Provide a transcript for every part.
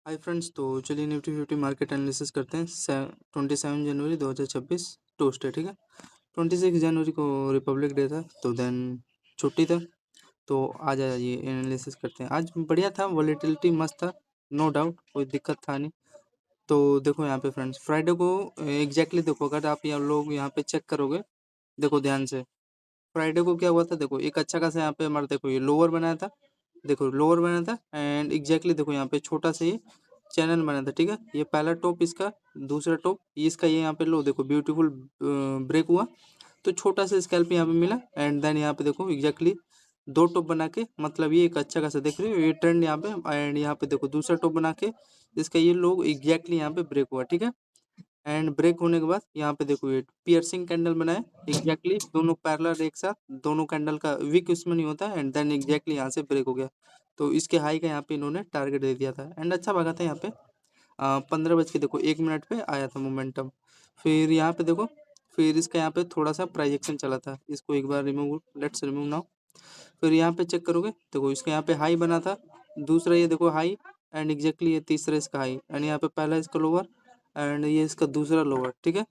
Hi friends, तो चलिए Nifty 50 market analysis करते हैं। 27 जनवरी 2026 ट्यूसडे, ठीक है। 26 जनवरी को रिपब्लिक डे था, तो देन छुट्टी था, तो आज ये एनालिसिस करते हैं। आज बढ़िया था, वॉलेटिलिटी मस्त था, नो डाउट, कोई दिक्कत था नहीं। तो देखो यहाँ पे फ्रेंड्स, फ्राइडे को एग्जैक्टली देखो, अगर आप यहाँ लोग यहाँ पे चेक करोगे, देखो ध्यान से, फ्राइडे को क्या हुआ था। देखो एक अच्छा खासा यहाँ पे हमारा, देखो ये लोअर बनाया था, देखो लोअर बना था, एंड एग्जैक्टली देखो यहाँ पे छोटा सा ये चैनल बना था, ठीक है। ये पहला टॉप इसका, दूसरा टॉप इसका, ये यहाँ पे लो देखो ब्यूटीफुल ब्रेक हुआ, तो छोटा सा स्कैल्प यहाँ पे मिला, एंड देन यहाँ पे देखो एग्जैक्टली दो टॉप बना के, मतलब ये एक अच्छा खासा देख रहे हो ये ट्रेंड यहाँ पे, एंड यहाँ पे देखो दूसरा टॉप बना के इसका ये लोग एग्जैक्टली यहाँ पे ब्रेक हुआ, ठीक है। एंड ब्रेक होने के बाद यहाँ पे देखो ये पियर्सिंग कैंडल बनाए, एग्जैक्टली दोनों पैरेलल एक साथ, दोनों कैंडल का वीक उसमें नहीं होता, एंड देन एग्जैक्टली यहाँ से ब्रेक हो गया। तो इसके हाई का यहाँ पे इन्होंने टारगेट दे दिया था, एंड अच्छा भागा था यहाँ पे। 15 बज के देखो 1 मिनट पे आया था मोमेंटम। फिर यहाँ पे देखो, फिर इसका यहाँ पे थोड़ा सा प्राइजेक्शन चला था, इसको एक बार रिमूव, लेट्स रिमूव नाउ। फिर यहाँ पे चेक करोगे, देखो इसका यहाँ पे हाई बना था, दूसरा ये देखो हाई, एंड एग्जैक्टली ये तीसरा इसका हाई, एंड यहाँ पे पहला इसका लोअर, एंड ये इसका दूसरा लोअर, ठीक है।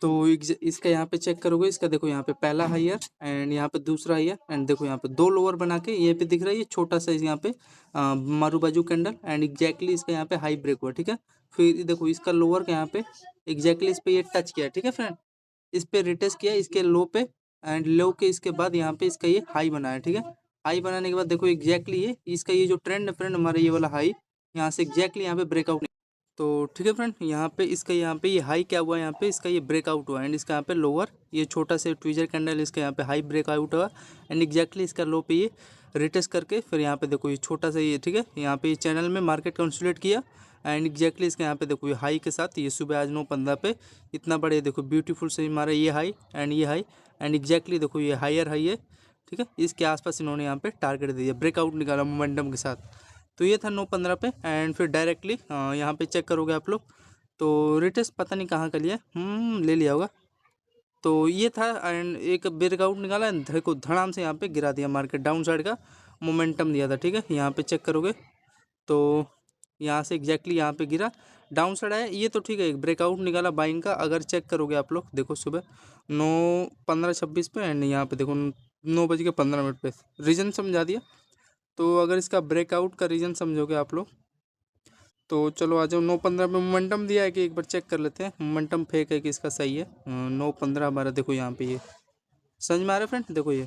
तो इसका यहाँ पे चेक करोगे, इसका देखो यहाँ पे पहला हाईयर, एंड यहाँ पे दूसरा हाईयर, एंड देखो यहाँ पे दो लोअर बना के ये पे दिख रहा है, ये छोटा साइज यहाँ पे मारू बाजू कैंडल, एंड एग्जैक्टली इसका यहाँ पे हाई ब्रेक हुआ, ठीक है। फिर देखो इसका लोअर का यहाँ पे एग्जैक्टली इस पे ये टच किया, ठीक है फ्रेंड, इस पे रिटेस्ट किया इसके लो पे, एंड लो के इसके बाद यहाँ पे इसका ये हाई बनाया, ठीक है। हाई बनाने के बाद देखो एग्जैक्टली ये इसका ये जो ट्रेंड है फ्रेंड, हमारा ये वाला हाई यहाँ से एग्जैक्टली यहाँ पे ब्रेकआउट। तो ठीक है फ्रेंड, यहाँ पे इसका यहाँ पे ये हाई क्या हुआ, यहाँ पे इसका ये ब्रेकआउट हुआ, एंड इसका यहाँ पे लोअर ये छोटा से ट्विजर कैंडल, इसका यहाँ पे हाई ब्रेकआउट हुआ, एंड एग्जैक्टली इसका लो पे ये रिटेस्ट करके फिर यहाँ पे देखो ये छोटा सा ये, ठीक है, यहाँ पे ये चैनल में मार्केट कंसोलिडेट किया, एंड एग्जैक्टली इसका यहाँ पे देखो ये हाई के साथ ये सुबह आज 9:15 पे इतना बड़े देखो ब्यूटीफुल से हमारा ये हाई एंड ये हाई, एंड एग्जैक्टली देखो ये हायर हाई है, ठीक है। इसके आसपास इन्होंने यहाँ पे टारगेट दे दिया, ब्रेकआउट निकाला मोमेंटम के साथ। तो ये था 9:15 पे, एंड फिर डायरेक्टली यहाँ पे चेक करोगे आप लोग, तो रिटेस्ट पता नहीं कहाँ का लिया, ले लिया होगा। तो ये था, एंड एक ब्रेकआउट निकाला, देखो धड़ाम से यहाँ पे गिरा दिया, मार्केट डाउन साइड का मोमेंटम दिया था, ठीक है। यहाँ पे चेक करोगे तो यहाँ से एग्जैक्टली यहाँ पे गिरा, डाउन साइड आया ये, तो ठीक है, एक ब्रेकआउट निकाला बाइंग का। अगर चेक करोगे आप लोग, देखो सुबह 9:15-26 पे, एंड यहाँ पे देखो 9:15 पे रीजन समझा दिया। तो अगर इसका ब्रेकआउट का रीजन समझोगे आप लोग, तो चलो आ जाओ। 9:15 पे मोमेंटम दिया है कि एक बार चेक कर लेते हैं, मोमेंटम फेक है कि इसका सही है। 9:15 हमारा देखो यहाँ पे ये समझ में आ रहा है फ्रेंड, देखो ये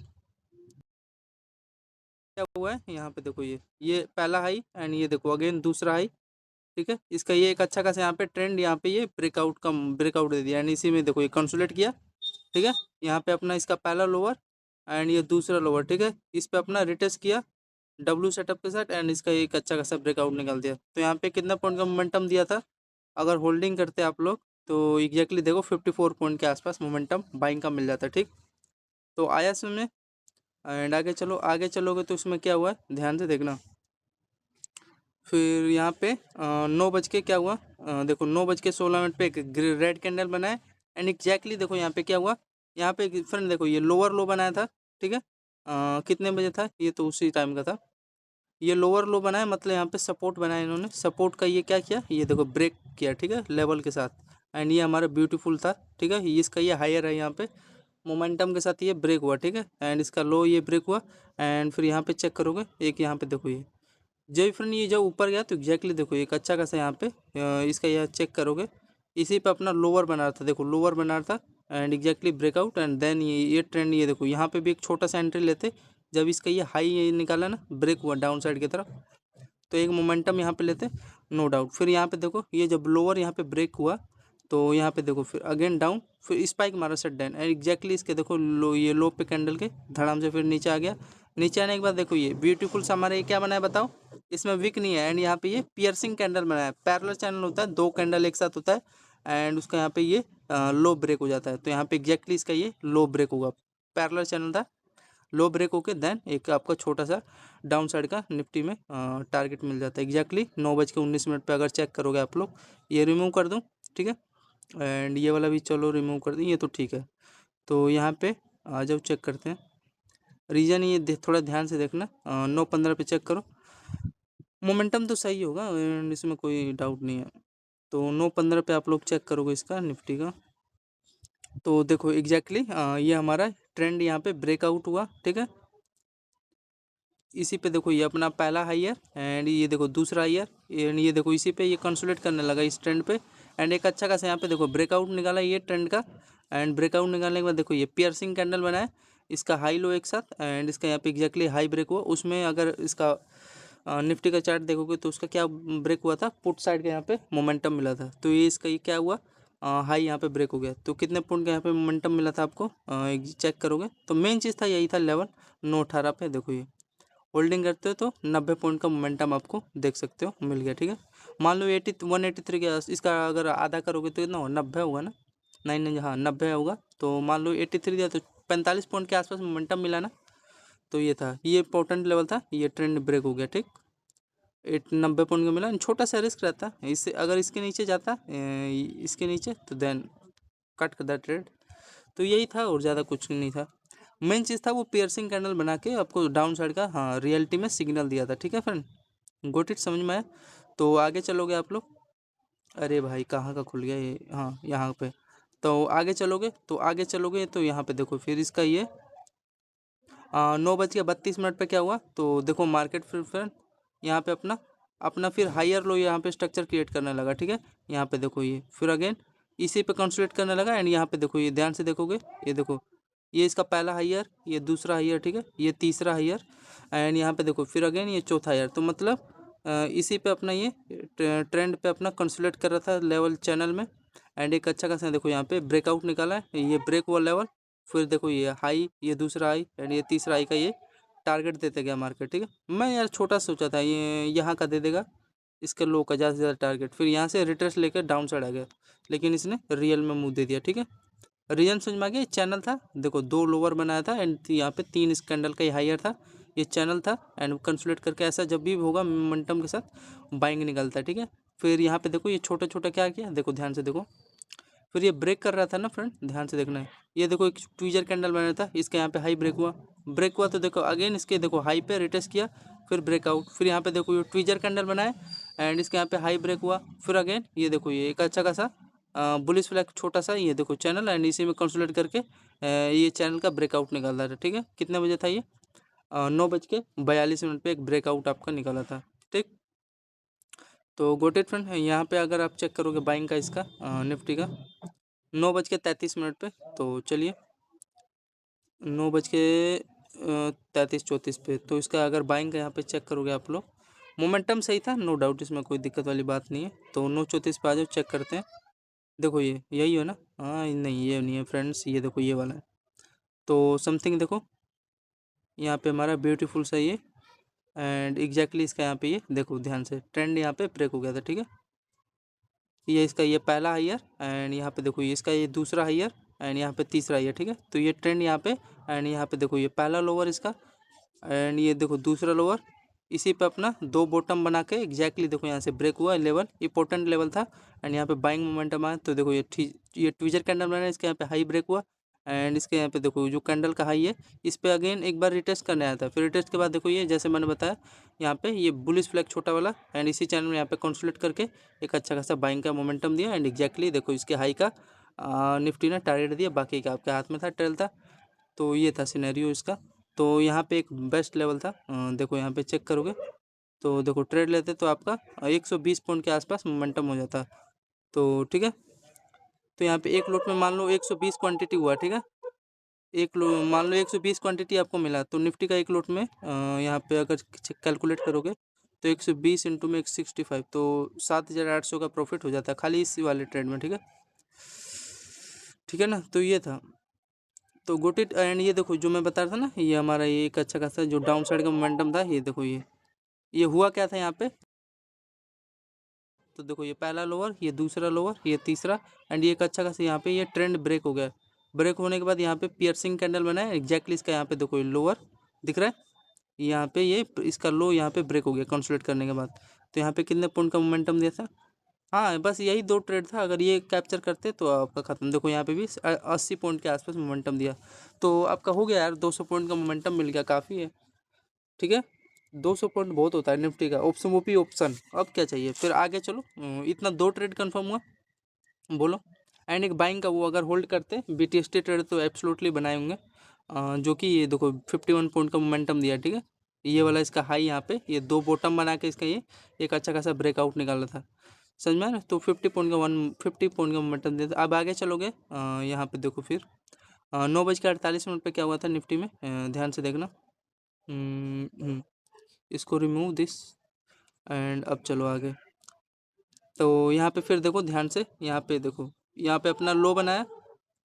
क्या हुआ है यहाँ पे, देखो ये पहला हाई, एंड ये देखो अगेन दूसरा हाई, ठीक है। इसका ये एक अच्छा खासा यहाँ पे ट्रेंड, यहाँ पे ये ब्रेकआउट दे दिया, एंड इसी में देखो ये कंसोलिडेट किया, ठीक है। यहाँ पे अपना इसका पहला लोअर, एंड ये दूसरा लोअर, ठीक है। इस पे अपना रिटेस्ट किया डब्ल्यू सेटअप के साथ, एंड इसका एक अच्छा खासा ब्रेकआउट निकाल दिया। तो यहाँ पे कितना पॉइंट का मोमेंटम दिया था, अगर होल्डिंग करते आप लोग, तो एग्जैक्टली देखो 54 पॉइंट के आसपास मोमेंटम बाइंग का मिल जाता है, ठीक। तो आया इसमें, एंड आगे चलो, आगे चलोगे तो इसमें क्या हुआ है ध्यान से देखना। फिर यहाँ पे 9 बज के क्या हुआ, देखो 9:16 पे एक रेड कैंडल बनाया, एंड एग्जैक्टली देखो यहाँ पे क्या हुआ, यहाँ पे फ्रेंड देखो ये लोअर लो बनाया था, ठीक है। कितने बजे था ये, तो उसी टाइम का था। ये लोअर लो बनाया, मतलब यहाँ पे सपोर्ट बनाया इन्होंने, सपोर्ट का ये क्या किया, ये देखो ब्रेक किया, ठीक है, लेवल के साथ, एंड ये हमारा ब्यूटीफुल था, ठीक है। इसका ये हायर है, यहाँ पे मोमेंटम के साथ ये ब्रेक हुआ, ठीक है, एंड इसका लो ये ब्रेक हुआ। एंड फिर यहाँ पे चेक करोगे, एक यहाँ पे देखो ये जय फ्रेंड, ये जब ऊपर गया तो एग्जैक्टली देखो एक अच्छा खासा यहाँ पे इसका यह चेक करोगे, इसी पे अपना लोअर बना रहा था, देखो लोअर बना रहा था, and exactly breakout, and then ये ट्रेंड, ये देखो यहाँ पे भी एक छोटा सा एंट्री लेते, जब इसका ये हाई निकाला ना, ब्रेक हुआ डाउन साइड की तरफ, तो एक मोमेंटम यहाँ पे लेते, नो डाउट। फिर यहाँ पे देखो ये जब लोअर यहाँ पे ब्रेक हुआ, तो यहाँ पे देखो फिर अगेन डाउन, फिर स्पाइक मारा सेट डाउन, एंड एग्जैक्टली इसके देखो लो, ये लो पे कैंडल के धड़ाम से फिर नीचे आ गया। नीचे आने के बाद देखो ये ब्यूटीफुल सा हमारा ये क्या बनाया बताओ, इसमें विक नहीं है, एंड यहाँ पे ये पियर्सिंग कैंडल बनाया है, पैरेलल चैनल होता है, दो कैंडल एक साथ होता है, एंड उसका यहाँ पे ये लो ब्रेक हो जाता है, तो यहाँ पे एग्जैक्टली इसका ये लो ब्रेक होगा, पैरेलल चैनल था, लो ब्रेक होके देन एक आपका छोटा सा डाउन साइड का निफ्टी में टारगेट मिल जाता है। एग्जैक्टली 9:19 पे अगर चेक करोगे आप लोग, ये रिमूव कर दूँ, ठीक है, एंड ये वाला भी चलो रिमूव कर दें, ये तो ठीक है। तो यहाँ पे आ जाओ, चेक करते हैं रीजन, ये थोड़ा ध्यान से देखना, 9:15 पे चेक करो, मोमेंटम तो सही होगा एंड इसमें कोई डाउट नहीं है। तो 9:15 पे आप लोग चेक करोगे इसका निफ्टी का, तो देखो एग्जैक्टली ये हमारा ट्रेंड यहाँ पे ब्रेकआउट हुआ, ठीक है। इसी पे देखो ये अपना पहला हाईयर एंड ये देखो दूसरा हाईयर एंड ये देखो इसी पे ये कंसोलिडेट करने लगा इस ट्रेंड पे एंड एक अच्छा खासा यहाँ पे देखो ब्रेकआउट निकाला ये ट्रेंड का एंड ब्रेकआउट निकालने के बाद देखो ये पियर्सिंग कैंडल बनाया, इसका हाई लो एक साथ एंड इसका यहाँ पे एग्जैक्टली हाई ब्रेक हुआ। उसमें अगर इसका निफ्टी का चार्ट देखोगे तो उसका क्या ब्रेक हुआ था, पुट साइड का यहाँ पे मोमेंटम मिला था, तो ये इसका ये क्या हुआ, हाई यहाँ पे ब्रेक हो गया। तो कितने पॉइंट का यहाँ पे मोमेंटम मिला था आपको, चेक करोगे तो मेन चीज़ था यही था लेवल 9:18 पे। देखो ये होल्डिंग करते हो तो 90 पॉइंट का मोमेंटम आपको देख सकते हो मिल गया, ठीक है। मान लो 183 के इसका अगर आधा करोगे तो कितना होगा, 90 होगा ना, 9 हाँ 90 होगा। तो मान लो 83 दिया तो 45 पॉइंट के आसपास मोमेंटम मिला ना, तो ये था, ये इंपॉर्टेंट लेवल था, ये ट्रेंड ब्रेक हो गया, ठीक। 90 पॉइंट का मिला, छोटा सा रिस्क रहता है इससे, अगर इसके नीचे जाता इसके नीचे तो देन कट कर दैट ट्रेड। तो यही था और ज़्यादा कुछ नहीं था। मेन चीज़ था वो पियर्सिंग कैंडल बना के आपको डाउन साइड का हाँ रियलिटी में सिग्नल दिया था, ठीक है फ्रेंड, गोट इट, समझ में आया। तो आगे चलोगे आप लोग, अरे भाई कहाँ का खुल गया ये, हाँ यहाँ पे। तो आगे चलोगे तो यहाँ पे देखो फिर इसका ये 9:32 पे क्या हुआ, तो देखो मार्केट फिर फ्रेंड यहाँ पे अपना अपना फिर हायर लो यहाँ पे स्ट्रक्चर क्रिएट करने लगा, ठीक है। यहाँ पे देखो ये फिर अगेन इसी पे कंसोलिडेट करने लगा एंड यहाँ पे देखो ये ध्यान से देखोगे, ये देखो ये इसका पहला हाईयर, ये दूसरा हाईयर, ठीक है, ये तीसरा हाईयर एंड यहाँ पे देखो फिर अगेन ये चौथा हाईयर। तो मतलब इसी पे अपना ये ट्रेंड पे अपना कंसोलिडेट कर रहा था लेवल चैनल में एंड एक अच्छा खासा देखो यहाँ पे ब्रेकआउट निकाला है, ये ब्रेक हुआ लेवल, फिर देखो ये हाई, ये दूसरा हाई एंड ये तीसरा हाई का ये टारगेट देते गया मार्केट, ठीक है। मैं यार छोटा सोचा था ये यहाँ का दे देगा इसके लो का ज़्यादा से ज़्यादा टारगेट, फिर यहाँ से रिट्रेस लेकर डाउन साइड आ गया, लेकिन इसने रियल में मुंह दे दिया, ठीक है। रीजन समझ में आ गया, चैनल था देखो, दो लोअर बनाया था एंड यहाँ पे 3 इस कैंडल का ही हाईयर था, ये चैनल था एंड कंसोलिडेट करके ऐसा जब भी होगा मोमेंटम के साथ बाइंग निकलता है, ठीक है। फिर यहाँ पे देखो ये छोटा छोटा क्या किया, देखो ध्यान से देखो, फिर ये ब्रेक कर रहा था ना फ्रेंड, ध्यान से देखना है, ये देखो एक ट्वीजर कैंडल बनाया था, इसके यहाँ पे हाई ब्रेक हुआ तो देखो अगेन इसके देखो हाई पे रिटेस्ट किया, फिर ब्रेकआउट, फिर यहाँ पे देखो ये ट्वीजर कैंडल बनाए एंड इसके यहाँ पे हाई ब्रेक हुआ, फिर अगेन ये देखो ये एक अच्छा खासा बुलिश फ्लैग छोटा सा, ये देखो चैनल एंड इसी में कंसोलिडेट करके ये चैनल का ब्रेकआउट निकाल रहा था, ठीक है। कितने बजे था ये, 9:42 पे एक ब्रेकआउट आपका निकाला था, ठीक। तो गोट इट फ्रेंड, यहाँ पे अगर आप चेक करोगे बाइंग का इसका निफ्टी का 9:33 पे, तो चलिए 9:33-34 पे, तो इसका अगर बाइंग का यहाँ पे चेक करोगे आप लोग, मोमेंटम सही था नो डाउट, इसमें कोई दिक्कत वाली बात नहीं है। तो 9:34 पे आ जाओ, चेक करते हैं। देखो ये यही हो ना, हाँ नहीं ये नहीं है फ्रेंड्स, ये देखो ये वाला है। तो समथिंग देखो यहाँ पे हमारा ब्यूटीफुल सही है एंड एग्जैक्टली इसका यहाँ पे ये देखो ध्यान से ट्रेंड यहाँ पे ब्रेक हो गया था, ठीक है। ये इसका ये पहला हाईयर एंड यहाँ पे देखो ये इसका ये दूसरा हाईयर एंड यहाँ पे तीसरा हाईयर, ठीक है। तो ये ट्रेंड यहाँ पे एंड यहाँ पे देखो ये पहला लोअर इसका एंड ये देखो दूसरा लोअर, इसी पे अपना दो बॉटम बना के एग्जैक्टली देखो यहाँ से ब्रेक हुआ लेवल, इंपॉर्टेंट लेवल था एंड यहाँ पे बाइंग मोमेंटम आया। तो देखो ये ट्विजर कैंडल बना है, इसके यहाँ पे हाई ब्रेक हुआ एंड इसके यहाँ पे देखो जो कैंडल का हाई है इस पे अगेन एक बार रिटेस्ट करने आया था, फिर रिटेस्ट के बाद देखो ये जैसे मैंने बताया यहाँ पे ये बुलिश फ्लैग छोटा वाला एंड इसी चैनल में यहाँ पे कंसोलिडेट करके एक अच्छा खासा बाइंग का मोमेंटम दिया एंड एग्जैक्टली देखो इसके हाई का निफ्टी ने टारगेट दिया, बाकी का आपके हाथ में था, ट्रेल था। तो ये था सिनेरियो इसका। तो यहाँ पे एक बेस्ट लेवल था, देखो यहाँ पे चेक करोगे तो देखो ट्रेड लेते तो आपका 120 पॉइंट के आसपास मोमेंटम हो जाता, तो ठीक है। तो यहाँ पे एक लोट में मान लो 120 क्वांटिटी हुआ, ठीक है। एक लो मान लो 120 क्वांटिटी आपको मिला, तो निफ्टी का एक लोट में यहाँ पे अगर कैलकुलेट करोगे तो 120 इंटू में 165, तो 7,800 का प्रॉफिट हो जाता है खाली इसी वाले ट्रेड में, ठीक है। ठीक है ना, तो ये था। तो गोट इट एंड ये देखो जो मैं बता रहा था ना, ये हमारा ये एक अच्छा खासा जो डाउन साइड का मोमेंटम था, ये देखो ये हुआ क्या था यहाँ पे, तो देखो ये पहला लोअर, ये दूसरा लोअर, ये तीसरा एंड ये एक अच्छा खासा यहाँ पे ये ट्रेंड ब्रेक हो गया। ब्रेक होने के बाद यहाँ पे पियर्सिंग कैंडल बना है एग्जैक्टली इसका, यहाँ पे देखो ये लोअर दिख रहा है, यहाँ पे ये इसका लो यहाँ पे ब्रेक हो गया कंसोलिडेट करने के बाद। तो यहाँ पे कितने पॉइंट का मोमेंटम दिया था, हाँ बस यही दो ट्रेड था, अगर ये कैप्चर करते तो आपका खत्म। देखो यहाँ पे भी 80 पॉइंट के आसपास मोमेंटम दिया, तो आपका हो गया यार 200 पॉइंट का मोमेंटम मिल गया, काफ़ी है, ठीक है। 200 पॉइंट बहुत होता है निफ्टी का, ऑप्शन वो भी ऑप्शन। अब क्या चाहिए फिर, आगे चलो। इतना 2 ट्रेड कंफर्म हुआ, बोलो। एंड एक बाइंग का वो अगर होल्ड करते BTST ट्रेड तो एब्सोल्युटली बनाए होंगे, जो कि ये देखो 51 पॉइंट का मोमेंटम दिया, ठीक है। ये वाला इसका हाई यहाँ पे, ये 2 बॉटम बना के इसका ये एक अच्छा खासा ब्रेकआउट निकाला था, समझ में आ रहा है? तो 50 पॉइंट का मोमेंटम दिया था। अब आगे चलोगे, यहाँ पे देखो फिर 9:48 पे क्या हुआ था निफ्टी में, ध्यान से देखना। इसको रिमूव दिस एंड अब चलो आगे। तो यहाँ पे फिर देखो ध्यान से, यहाँ पे देखो, यहाँ पे अपना लो बनाया।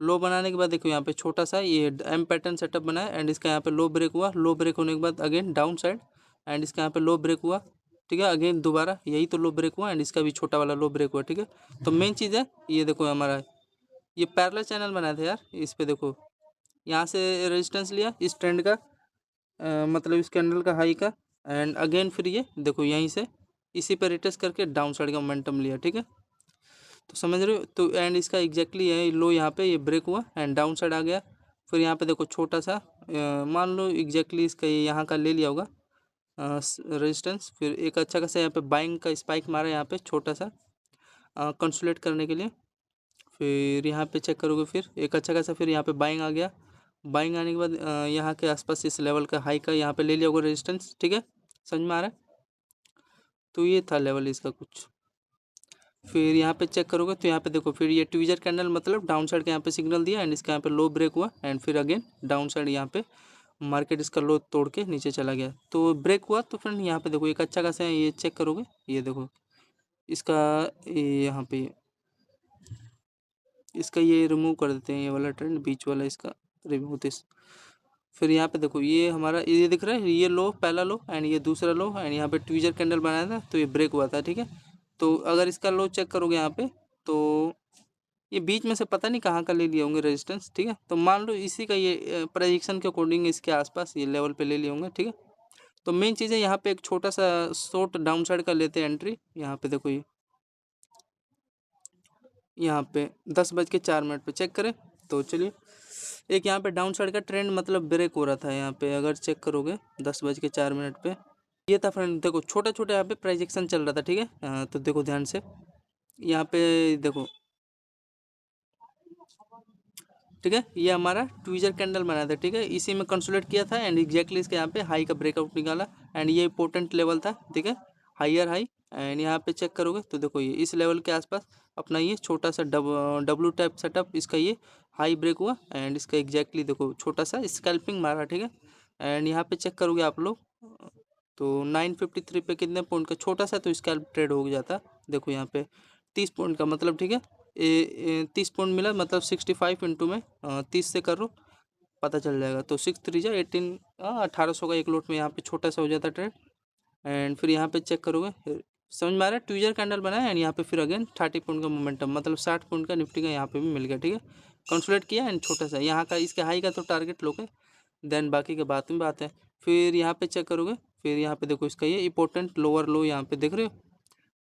लो बनाने के बाद देखो यहाँ पे छोटा सा ये एम पैटर्न सेटअप बनाया एंड इसका यहाँ पे लो ब्रेक हुआ। लो ब्रेक होने के बाद अगेन डाउन साइड एंड इसका यहाँ पे लो ब्रेक हुआ, ठीक है। अगेन दोबारा यही तो लो ब्रेक हुआ एंड इसका भी छोटा वाला लो ब्रेक हुआ, ठीक है। तो मेन चीज़ है ये देखो हमारा ये पैरेलल चैनल बनाया था यार, इस पे देखो यहाँ से रेजिस्टेंस लिया इस ट्रेंड का, मतलब इस कैंडल का हाई का, एंड अगेन फिर ये देखो यहीं से इसी पे रिटेस्ट करके डाउन साइड का मोमेंटम लिया, ठीक है। तो समझ रहे हो, तो एंड इसका एग्जैक्टली है लो यहाँ पे ये ब्रेक हुआ एंड डाउन साइड आ गया। फिर यहाँ पे देखो छोटा सा मान लो एग्जैक्टली इसका ये यहाँ का ले लिया होगा रेजिस्टेंस। फिर एक अच्छा खासा यहाँ पे बाइंग का स्पाइक मारा यहाँ पे छोटा सा कंसोलिडेट करने के लिए। फिर यहाँ पे चेक करोगे फिर एक अच्छा खासा फिर यहाँ पे बाइंग आ गया। बाइंग आने के बाद यहाँ के आसपास इस लेवल का हाई का यहाँ पे ले लिया होगा रेजिस्टेंस, ठीक है, समझ में आ रहा है। तो ये था लेवल इसका कुछ। फिर यहाँ पे चेक करोगे तो यहाँ पे देखो फिर ये ट्विजर कैंडल मतलब डाउन साइड का यहाँ पे सिग्नल दिया एंड इसका यहाँ पे लो ब्रेक हुआ एंड फिर अगेन डाउन साइड यहाँ पे मार्केट इसका लो तोड़ के नीचे चला गया। तो ब्रेक हुआ तो फ्रेंड यहाँ पे देखो एक अच्छा खासा ये चेक करोगे, ये देखो इसका यहाँ पे इसका ये रिमूव कर देते हैं, ये वाला ट्रेंड बीच वाला इसका रिमूव दिस। फिर यहाँ पे देखो ये हमारा ये दिख रहा है, ये लो पहला लो एंड ये दूसरा लो एंड यहाँ पे ट्विजर कैंडल बनाया था तो ये ब्रेक हुआ था, ठीक है। तो अगर इसका लो चेक करोगे यहाँ पे तो ये बीच में से पता नहीं कहाँ का ले लिए होंगे रेजिस्टेंस, ठीक है। तो मान लो इसी का ये प्रेडिक्शन के अकॉर्डिंग इसके आसपास ये लेवल पे ले लिए होंगे, ठीक है। तो मेन चीज़ है यहाँ पे एक छोटा सा शॉर्ट डाउन साइड का लेते हैं एंट्री। यहाँ पे देखो ये यहाँ पे 10:04 पे चेक करें तो चलिए एक यहाँ पे डाउन साइड का ट्रेंड मतलब ब्रेक हो रहा था यहाँ पे, अगर चेक करोगे 10:04 पे ये था फ्रेंड। देखो छोटा छोटा यहाँ पे प्राइजेक्शन चल रहा था, ठीक है। तो देखो ध्यान से यहाँ पे देखो, ठीक है, ये हमारा ट्विजर कैंडल बना था, ठीक है। इसी में कंसोलिडेट किया था एंड एग्जैक्टली इसके यहाँ पे हाई का ब्रेकआउट निकाला एंड ये इंपॉर्टेंट लेवल था, ठीक है, हायर हाई। एंड यहाँ पे चेक करोगे तो देखो ये इस लेवल के आसपास अपना ये छोटा सा डब्लू टाइप सेटअप इसका ये हाई ब्रेक हुआ एंड इसका एग्जैक्टली देखो छोटा सा स्कैल्पिंग मारा, ठीक है। एंड यहाँ पे चेक करोगे आप लोग तो 953 पे कितने पॉइंट का छोटा सा तो स्कैल्प ट्रेड हो जाता। देखो यहाँ पे 30 पॉइंट का मतलब, ठीक है, 30 पॉइंट मिला मतलब 65 इंटू में 30 से करो पता चल जाएगा। तो 6 3 जा 18 1800 का एक लोट में यहाँ पे छोटा सा हो जाता ट्रेड। एंड फिर यहाँ पे चेक करोगे समझ में आ रहा है, ट्विजर कैंडल बना है एंड यहाँ पे फिर अगेन 30 पॉइंट का मोमेंटम मतलब 60 पॉइंट का निफ्टी का यहाँ पे भी मिल गया, ठीक है। कंसोलिडेट किया एंड छोटा सा यहाँ का इसके हाई का तो टारगेट लोगे, देन बाकी के बात में बात है। फिर यहाँ पे चेक करोगे फिर यहाँ पे देखो इसका ये इंपॉर्टेंट लोअर लो यहाँ पे देख रहे हो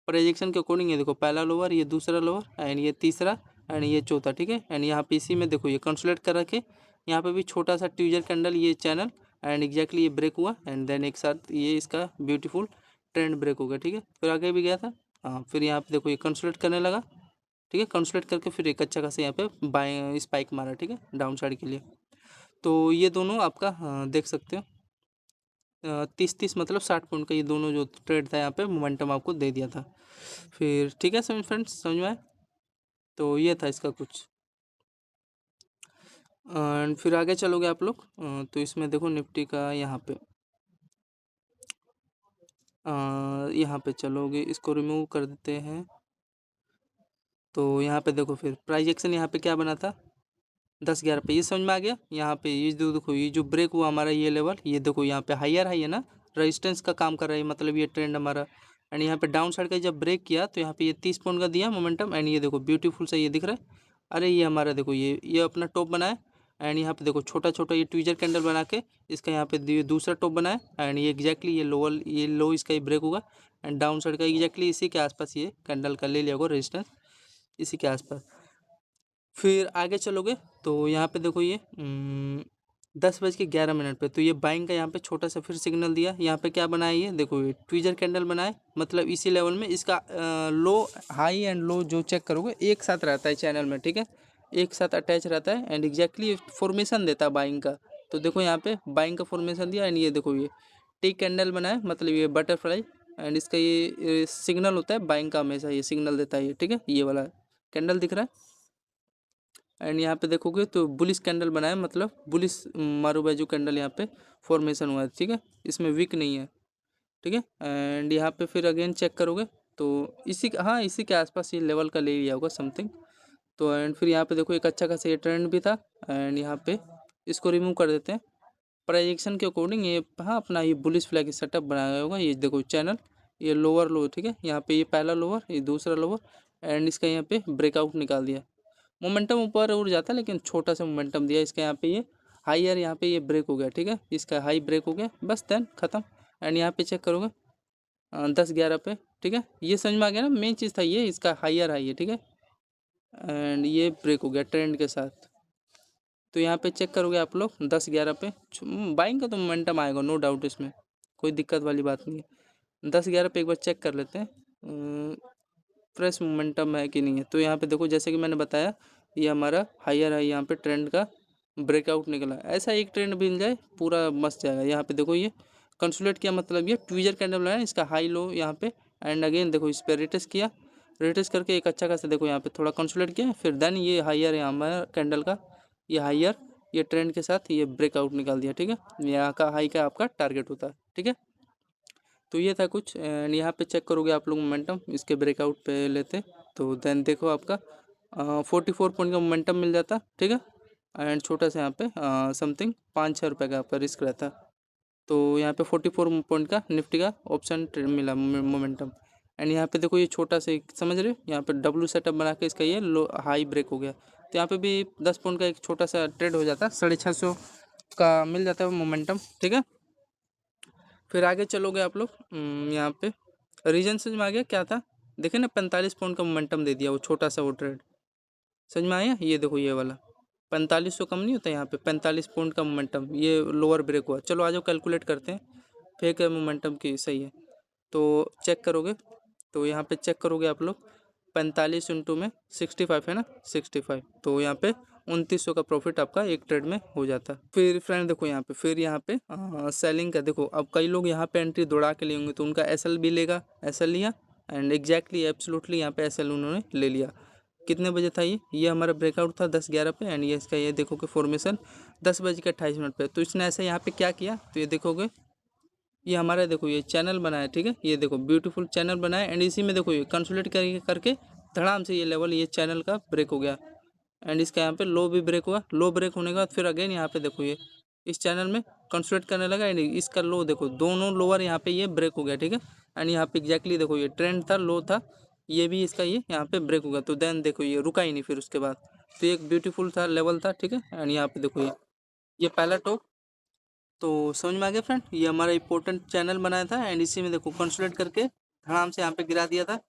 प्रोजेक्शन के अकॉर्डिंग, ये देखो पहला लोअर ये दूसरा लोअर एंड ये तीसरा एंड ये चौथा, ठीक है। एंड यहाँ पे इसी में देखो ये कंसोलिडेट कर रखे, यहाँ पे भी छोटा सा ट्विजर कैंडल ये चैनल एंड एग्जैक्टली ये ब्रेक हुआ एंड देन एक साथ ये इसका ब्यूटीफुल ट्रेंड ब्रेक हो गया, ठीक है। फिर आगे भी गया था, हाँ फिर यहाँ पे देखो ये कंसोलिडेट करने लगा, ठीक है। कंसोलिडेट करके फिर एक अच्छा खासा यहाँ पे बाय स्पाइक मारा, ठीक है, डाउन साइड के लिए। तो ये दोनों आपका देख सकते हो 30 मतलब 60 पॉइंट का ये दोनों जो ट्रेड था यहाँ पे मोमेंटम आपको दे दिया था। फिर ठीक है समझ फ्रेंड्स, समझ में आए। तो ये था इसका कुछ एंड फिर आगे चलोगे आप लोग तो इसमें देखो निफ्टी का यहाँ पे चलोगे, इसको रिमूव कर देते हैं। तो यहाँ पे देखो फिर प्राइस एक्शन यहाँ पे क्या बना था 10-11 पे, ये समझ में आ गया। यहाँ पे ये जो देखो ये जो ब्रेक हुआ हमारा ये लेवल, ये देखो यहाँ पे हायर हाई है ना, रेजिस्टेंस का काम कर रहा है मतलब ये ट्रेंड हमारा। एंड यहाँ पे डाउन साइड का जब ब्रेक किया तो यहाँ पे ये 30 पॉइंट का दिया मोमेंटम एंड ये देखो ब्यूटीफुल सा ये दिख रहा है। अरे ये हमारा देखो ये अपना टॉप बनाया एंड यहाँ पे देखो छोटा छोटा ये ट्विजर कैंडल बना के इसका यहाँ पे दूसरा टॉप बनाया एंड ये एग्जैक्टली ये लो इसका ही ब्रेक होगा एंड डाउन साइड का एग्जैक्टली इसी के आसपास ये कैंडल का ले लिया होगा रेजिस्टेंस इसी के आसपास। फिर आगे चलोगे तो यहाँ पे देखो ये 10:11 पे। तो ये बाइंग का यहाँ पे छोटा सा फिर सिग्नल दिया। यहाँ पे क्या बनाया, ये देखो ये ट्विजर कैंडल बनाए, मतलब इसी लेवल में इसका लो हाई एंड लो जो चेक करोगे एक साथ रहता है चैनल में, ठीक है, एक साथ अटैच रहता है एंड एग्जैक्टली फॉर्मेशन देता है बाइंग का। तो देखो यहाँ पे बाइंग का फॉर्मेशन दिया एंड ये देखो ये टी कैंडल बनाया, मतलब ये बटरफ्लाई एंड इसका ये सिग्नल होता है बाइंग का, हमेशा ये सिग्नल देता है ये, ठीक है, ये वाला कैंडल दिख रहा है। एंड यहाँ पे देखोगे तो बुलिश कैंडल बनाया, मतलब बुलिश मारूबाजू कैंडल यहाँ पे फॉर्मेशन हुआ है, ठीक है, इसमें वीक नहीं है, ठीक है। एंड यहाँ पे फिर अगेन चेक करोगे तो हाँ इसी के आसपास ये लेवल का ले लिया होगा समथिंग। तो एंड फिर यहाँ पे देखो एक अच्छा खासा ये ट्रेंड भी था एंड यहाँ पे इसको रिमूव कर देते हैं प्रोजेक्शन के अकॉर्डिंग। ये हाँ अपना ये बुलिश फ्लैग सेटअप बनाया गया होगा। ये देखो चैनल, ये लोअर लो, ठीक है, यहाँ पे ये पहला लोअर, ये दूसरा लोअर एंड इसका यहाँ पे ब्रेकआउट निकाल दिया। मोमेंटम ऊपर उड़ जाता है लेकिन छोटा सा मोमेंटम दिया इसका। यहाँ पे ये हाईयर, यहाँ पे ये ब्रेक हो गया, ठीक है, इसका हाई ब्रेक हो गया, बस देन खत्म। एंड यहाँ पे चेक करोगे 10:11 पे, ठीक है, ये समझ में आ गया ना, मेन चीज़ था ये इसका हाईयर हाई है, ठीक है, एंड ये ब्रेक हो गया ट्रेंड के साथ। तो यहाँ पे चेक करोगे आप लोग 10:11 पे बाइंग का तो मोमेंटम आएगा, नो डाउट, इसमें कोई दिक्कत वाली बात नहीं है। 10:11 पे एक बार चेक कर लेते हैं फ्रेश मोमेंटम है कि नहीं है। तो यहाँ पे देखो जैसे कि मैंने बताया ये हमारा हाईयर है, यहाँ पे ट्रेंड का ब्रेकआउट निकला, ऐसा एक ट्रेंड मिल जाए पूरा मस्त जाएगा। यहाँ पे देखो ये कंसोलिडेट किया, मतलब ये ट्विजर कैंडल बनाया, इसका हाई लो यहाँ पे एंड अगेन देखो इस पर रिटेस्ट किया, रिटेस्ट करके एक अच्छा खासा देखो यहाँ पे थोड़ा कंसोलिडेट किया, फिर देन ये हाईयर है हमारा कैंडल का, ये हाईयर ये ट्रेंड के साथ ये ब्रेकआउट निकाल दिया, ठीक है, यहाँ का हाई का आपका टारगेट होता है, ठीक है। तो ये था कुछ एंड यहाँ पे चेक करोगे आप लोग मोमेंटम इसके ब्रेकआउट पे लेते, तो देन देखो आपका 44 पॉइंट का मोमेंटम मिल जाता, ठीक है, एंड छोटा सा यहाँ पे समथिंग 5-6 रुपये का आपका रिस्क रहता। तो यहाँ पे 44 पॉइंट का निफ्टी का ऑप्शन मिला मोमेंटम एंड यहाँ पे देखो ये छोटा सा समझ रहे हो, यहाँ पे डब्ल्यू सेटअप बना के इसका ये लो हाई ब्रेक हो गया। तो यहाँ पे भी 10 पॉइंट का एक छोटा सा ट्रेड हो जाता, 650 का मिल जाता है मोमेंटम, ठीक है। फिर आगे चलोगे आप लोग यहाँ पे रीजन समझ में आ गया क्या था, देखे ना 45 पॉइंट का मोमेंटम दे दिया वो छोटा सा वो ट्रेड, समझ में आया, ये देखो ये वाला 4500 कम नहीं होता, यहाँ पे 45 पॉइंट का मोमेंटम ये लोअर ब्रेक हुआ। चलो आ जाओ कैलकुलेट करते हैं फेक है मोमेंटम की सही है। तो चेक करोगे तो यहाँ पे चेक करोगे आप लोग 45 इंटू में 65 है ना, 65, तो यहाँ पे 2900 का प्रॉफिट आपका एक ट्रेड में हो जाता है। फिर फ्रेंड देखो यहाँ पे फिर यहाँ पे सेलिंग का देखो, अब कई लोग यहाँ पे एंट्री दौड़ा के लिए होंगे तो उनका एसएल भी लेगा, एसएल लिया एंड एग्जैक्टली एब्सोल्युटली यहाँ पे एसएल उन्होंने ले लिया। कितने बजे था ये हमारा ब्रेकआउट था 10:11 पे एंड ये इसका ये देखोगे फॉर्मेशन 10:28 पे। तो इसने ऐसे यहाँ पे क्या किया, तो ये देखोगे ये हमारा देखो ये चैनल बनाया, ठीक है, ये देखो ब्यूटीफुल चैनल बनाया एंड इसी में देखो ये कंसोलिडेट करके धड़ाम से ये लेवल ये चैनल का ब्रेक हो गया एंड इसका यहाँ पे लो भी ब्रेक हुआ। लो ब्रेक होने के बाद फिर अगेन यहाँ पे देखो ये इस चैनल में कंसोलिडेट करने लगा एंड इसका लो देखो दोनों लोअर यहाँ पे ये ब्रेक हो गया, ठीक है, एंड यहाँ पे एग्जैक्टली देखो ये ट्रेंड था लो था, ये भी इसका ये यहाँ पे ब्रेक हो गया। तो देन देखो ये रुका ही नहीं फिर उसके बाद, तो एक ब्यूटीफुल था लेवल था, ठीक है, एंड यहाँ पे देखो ये पहला टॉप। तो समझ में आ गया फ्रेंड, ये हमारा इंपॉर्टेंट चैनल बनाया था एंड इसी में देखो कंसोलिडेट करके धड़ाम से यहाँ पे गिरा दिया था।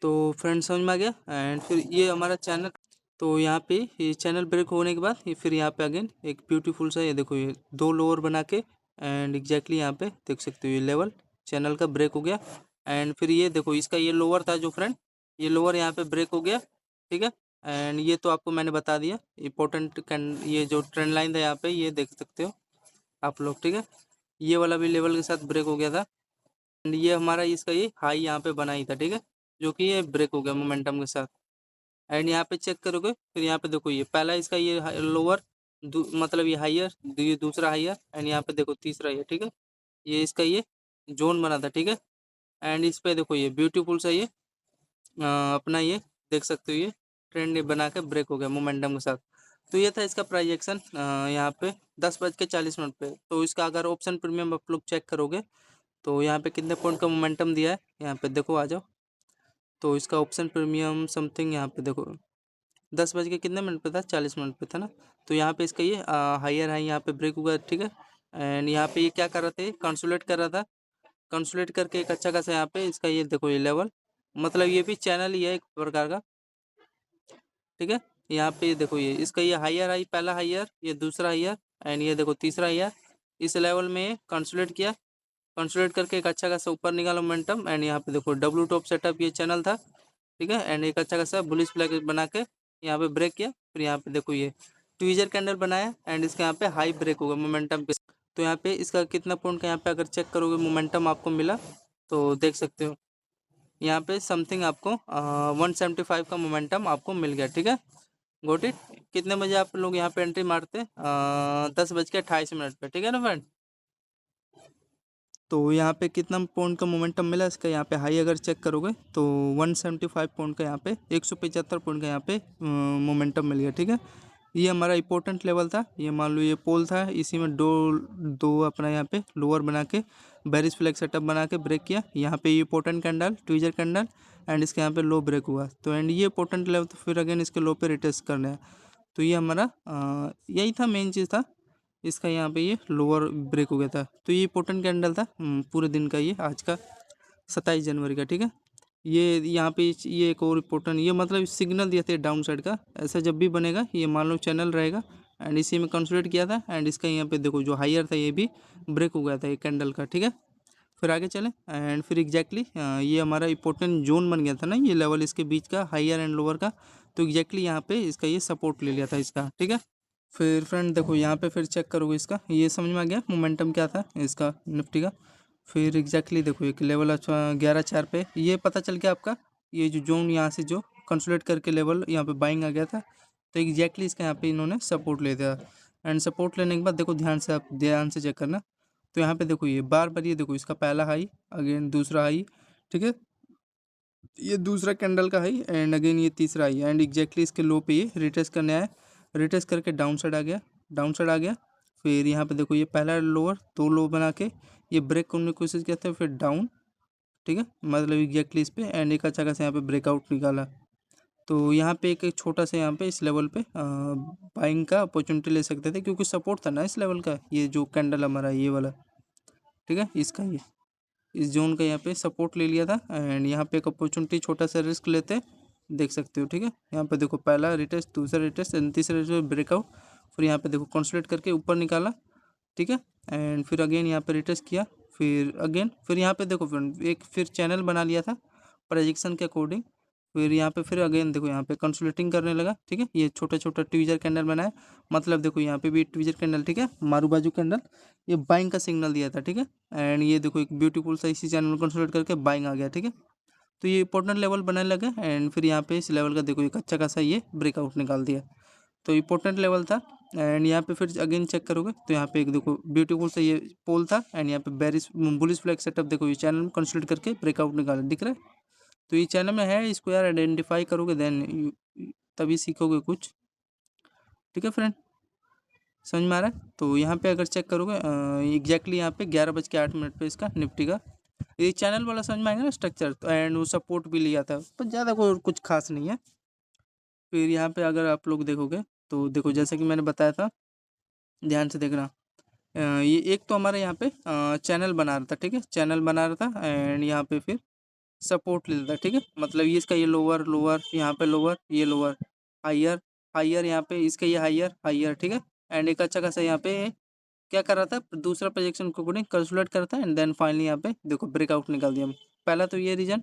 तो फ्रेंड समझ में आ गया एंड फिर ये हमारा चैनल, तो यहाँ पे ये चैनल ब्रेक होने के बाद ये फिर यहाँ पे अगेन एक ब्यूटीफुल सा ये देखो ये दो लोअर बना के एंड एग्जैक्टली यहाँ पे देख सकते हो ये लेवल चैनल का ब्रेक हो गया एंड फिर ये देखो इसका ये लोअर था जो फ्रेंड, ये लोअर यहाँ पे ब्रेक हो गया, ठीक है, एंड ये तो आपको मैंने बता दिया इंपॉर्टेंट ये जो ट्रेंड लाइन था यहाँ पे ये देख सकते हो आप लोग, ठीक है, ये वाला भी लेवल के साथ ब्रेक हो गया था एंड ये हमारा इसका ये हाई यहाँ पे बना ही था, ठीक है, जो कि ये ब्रेक हो गया मोमेंटम के साथ। एंड यहाँ पे चेक करोगे फिर यहाँ पे देखो ये पहला इसका ये लोअर मतलब ये हाइयर, ये दूसरा हाइयर एंड यहाँ पे देखो तीसरा ये, ठीक है, ये इसका ये जोन बना था, ठीक है, एंड इस पे देखो ये ब्यूटीफुल सा ये अपना ये देख सकते हो ये ट्रेंड बना के ब्रेक हो गया मोमेंटम के साथ। तो ये था इसका प्राइजेक्शन यहाँ पे 10:40 पे। तो इसका अगर ऑप्शन प्रीमियम आप लोग चेक करोगे तो यहाँ पे कितने पॉइंट का मोमेंटम दिया है यहाँ पे देखो आ जाओ। तो इसका ऑप्शन प्रीमियम समथिंग यहाँ पे देखो 10 बज के कितने मिनट पे था, 40 मिनट पे था ना। तो यहाँ पे इसका ये हायर हाई यहाँ पे ब्रेक हुआ, ठीक है, एंड यहाँ पे ये क्या कर रहा था, कंसोलिडेट कर रहा था, कंसोलिडेट करके एक अच्छा खासा यहाँ पे इसका ये देखो ये लेवल, मतलब ये भी चैनल ही है एक प्रकार का, ठीक है, यहाँ पे देखो ये इसका ये हायर हाई, पहला हायर, ये दूसरा हायर एंड ये देखो तीसरा हायर। इस लेवल में कंसोलिडेट किया, कंसोलिडेट करके एक अच्छा खासा ऊपर निकाला मोमेंटम एंड यहाँ पे देखो डब्ल्यू टॉप सेटअप ये चैनल था, ठीक है। एंड एक अच्छा खासा बुलिश फ्लैग बना के यहाँ पे ब्रेक किया। फिर यहाँ पे देखो ये ट्वीजर कैंडल बनाया एंड इसके यहाँ पे हाई ब्रेक होगा मोमेंटम पे। तो यहाँ पे इसका कितना पॉइंट का यहाँ पे अगर चेक करोगे मोमेंटम आपको मिला तो देख सकते हो यहाँ पे समथिंग आपको 175 का मोमेंटम आपको मिल गया, ठीक है। Got it. कितने बजे आप लोग यहाँ पे एंट्री मारते 10:28 पे, ठीक है ना फ्रेंड। तो यहाँ पे कितना पॉइंट का मोमेंटम मिला इसका, यहाँ पे हाई अगर चेक करोगे तो 175 पॉइंट का, यहाँ पे 175 पॉइंट का यहाँ पे मोमेंटम मिल गया, ठीक है। ये हमारा इंपॉर्टेंट लेवल था। ये मान लो ये पोल था, इसी में दो दो अपना यहाँ पे लोअर बना के बेरिश फ्लैग सेटअप बना के ब्रेक किया। यहाँ पे ये important candle, tweezer candle and इसके यहाँ पे लो ब्रेक हुआ। तो एंड ये इंपॉर्टेंट लेवल, तो फिर अगेन इसके लो पे रिटेस्ट करना है। तो ये हमारा यही था, मेन चीज़ था इसका। यहाँ पे ये लोअर ब्रेक हो गया था, तो ये इंपॉर्टेंट कैंडल था पूरे दिन का, ये आज का 27 जनवरी का, ठीक है। ये यहाँ पे ये एक और इम्पोर्टेंट, ये मतलब सिग्नल दिया था डाउन साइड का। ऐसा जब भी बनेगा, ये मान लो चैनल रहेगा एंड इसी में कंसोलिडेट किया था एंड इसका यहाँ पे देखो जो हायर था ये भी ब्रेक हो गया था ये कैंडल का, ठीक है। फिर आगे चले एंड फिर एग्जैक्टली ये हमारा इंपॉर्टेंट जोन बन गया था ना, ये लेवल इसके बीच का हायर एंड लोअर का। तो एग्जैक्टली यहाँ पे इसका ये सपोर्ट ले लिया था इसका, ठीक है। फिर फ्रेंड देखो यहाँ पे फिर चेक करोगे इसका, ये समझ में आ गया मोमेंटम क्या था इसका निफ्टी का। फिर एग्जैक्टली देखो एक लेवल अच्छा 11.4 पे ये पता चल गया आपका, ये जो जोन यहाँ से जो कंसोलिडेट करके लेवल यहाँ पे बाइंग आ गया था। तो एग्जैक्टली इसका यहाँ पे इन्होंने सपोर्ट ले दिया एंड सपोर्ट लेने के बाद देखो ध्यान से, आप ध्यान से चेक करना। तो यहाँ पे देखो ये बार बार ये देखो इसका पहला हाई, अगेन दूसरा हाई, ठीक है। ये दूसरा कैंडल का हाई एंड अगेन ये तीसरा हाई एंड एग्जैक्टली इसके लो पे ये रिटेस्ट करने आया, रिटेस्ट करके डाउन साइड आ गया, डाउन साइड आ गया। फिर यहाँ पे देखो ये पहला लोअर, दो लो बना के ये ब्रेक करने की कोशिश किया था, फिर डाउन, ठीक है, मतलब एग्जैक्टली इस पे एंड एक अच्छा खासा यहाँ पे ब्रेकआउट निकाला। तो यहाँ पे एक छोटा सा यहाँ पे इस लेवल पे बाइंग का अपॉर्चुनिटी ले सकते थे, क्योंकि सपोर्ट था ना इस लेवल का, ये जो कैंडल हमारा ये वाला, ठीक है, इसका ये इस जोन का यहाँ पे सपोर्ट ले लिया था एंड यहाँ पे एक अपॉर्चुनिटी छोटा सा रिस्क लेते देख सकते हो, ठीक है। यहाँ पे देखो पहला रिटेस्ट, दूसरा रिटेस्ट एंड तीसरा रिटेस्ट ब्रेकआउट। फिर यहाँ पे देखो कंसोलिडेट करके ऊपर निकाला, ठीक है। एंड फिर अगेन यहाँ पे रिटेस्ट किया, फिर अगेन फिर यहाँ पे देखो फ्रेंड एक फिर चैनल बना लिया था प्रोजेक्शन के अकॉर्डिंग। फिर यहाँ पे फिर अगेन देखो यहाँ पे कंसोलिडेटिंग करने लगा, ठीक है। ये छोटा छोटा ट्वीजर कैंडल बनाया, मतलब देखो यहाँ पे भी ट्वीजर कैंडल, ठीक है, मारू बाजू कैंडल, ये बाइंग का सिग्नल दिया था, ठीक है। एंड ये देखो एक ब्यूटीफुल सा इसी चैनल में कंसोलिडेट करके बाइंग आ गया, ठीक है। तो ये इंपॉर्टेंट लेवल बनाने लगे एंड फिर यहाँ पे इस लेवल का देखो एक अच्छा खासा ये ब्रेकआउट निकाल दिया। तो इंपॉर्टेंट लेवल था एंड यहाँ पे फिर अगेन चेक करोगे तो यहाँ पे एक देखो ब्यूटीफुल सा ये पोल था एंड यहाँ पे बेरिश बुलिश फ्लैग सेटअप देखो ये चैनल में कंसोलिडेट करके ब्रेकआउट निकाला, दिख रहा है। तो ये चैनल में है, इसको यार आइडेंटिफाई करोगे देन तभी सीखोगे कुछ, ठीक है फ्रेंड, समझ में आ रहा है। तो यहाँ पे अगर चेक करोगे एग्जैक्टली यहाँ पे 11:08 पे इसका निफ्टी का ये चैनल वाला समझ में आएगा ना स्ट्रक्चर। तो एंड वो सपोर्ट भी लिया था, पर ज़्यादा कोई कुछ खास नहीं है। फिर यहाँ पे अगर आप लोग देखोगे तो देखो जैसे कि मैंने बताया था, ध्यान से देखना। ये एक तो हमारे यहाँ पे चैनल बना रहा था, ठीक है, चैनल बना रहा था एंड यहाँ पे फिर सपोर्ट ले लेता है, ठीक है। मतलब ये इसका ये लोअर लोअर, यहाँ पे लोअर, ये लोअर, हायर हायर, यहाँ पे इसका ये हायर हायर, ठीक है। एंड एक अच्छा खासा यहाँ पे क्या कर रहा था, दूसरा प्रोजेक्शन को कंसोलिडेट करता है एंड देन फाइनली यहाँ पे देखो ब्रेकआउट निकाल दिया। पहला तो ये रीजन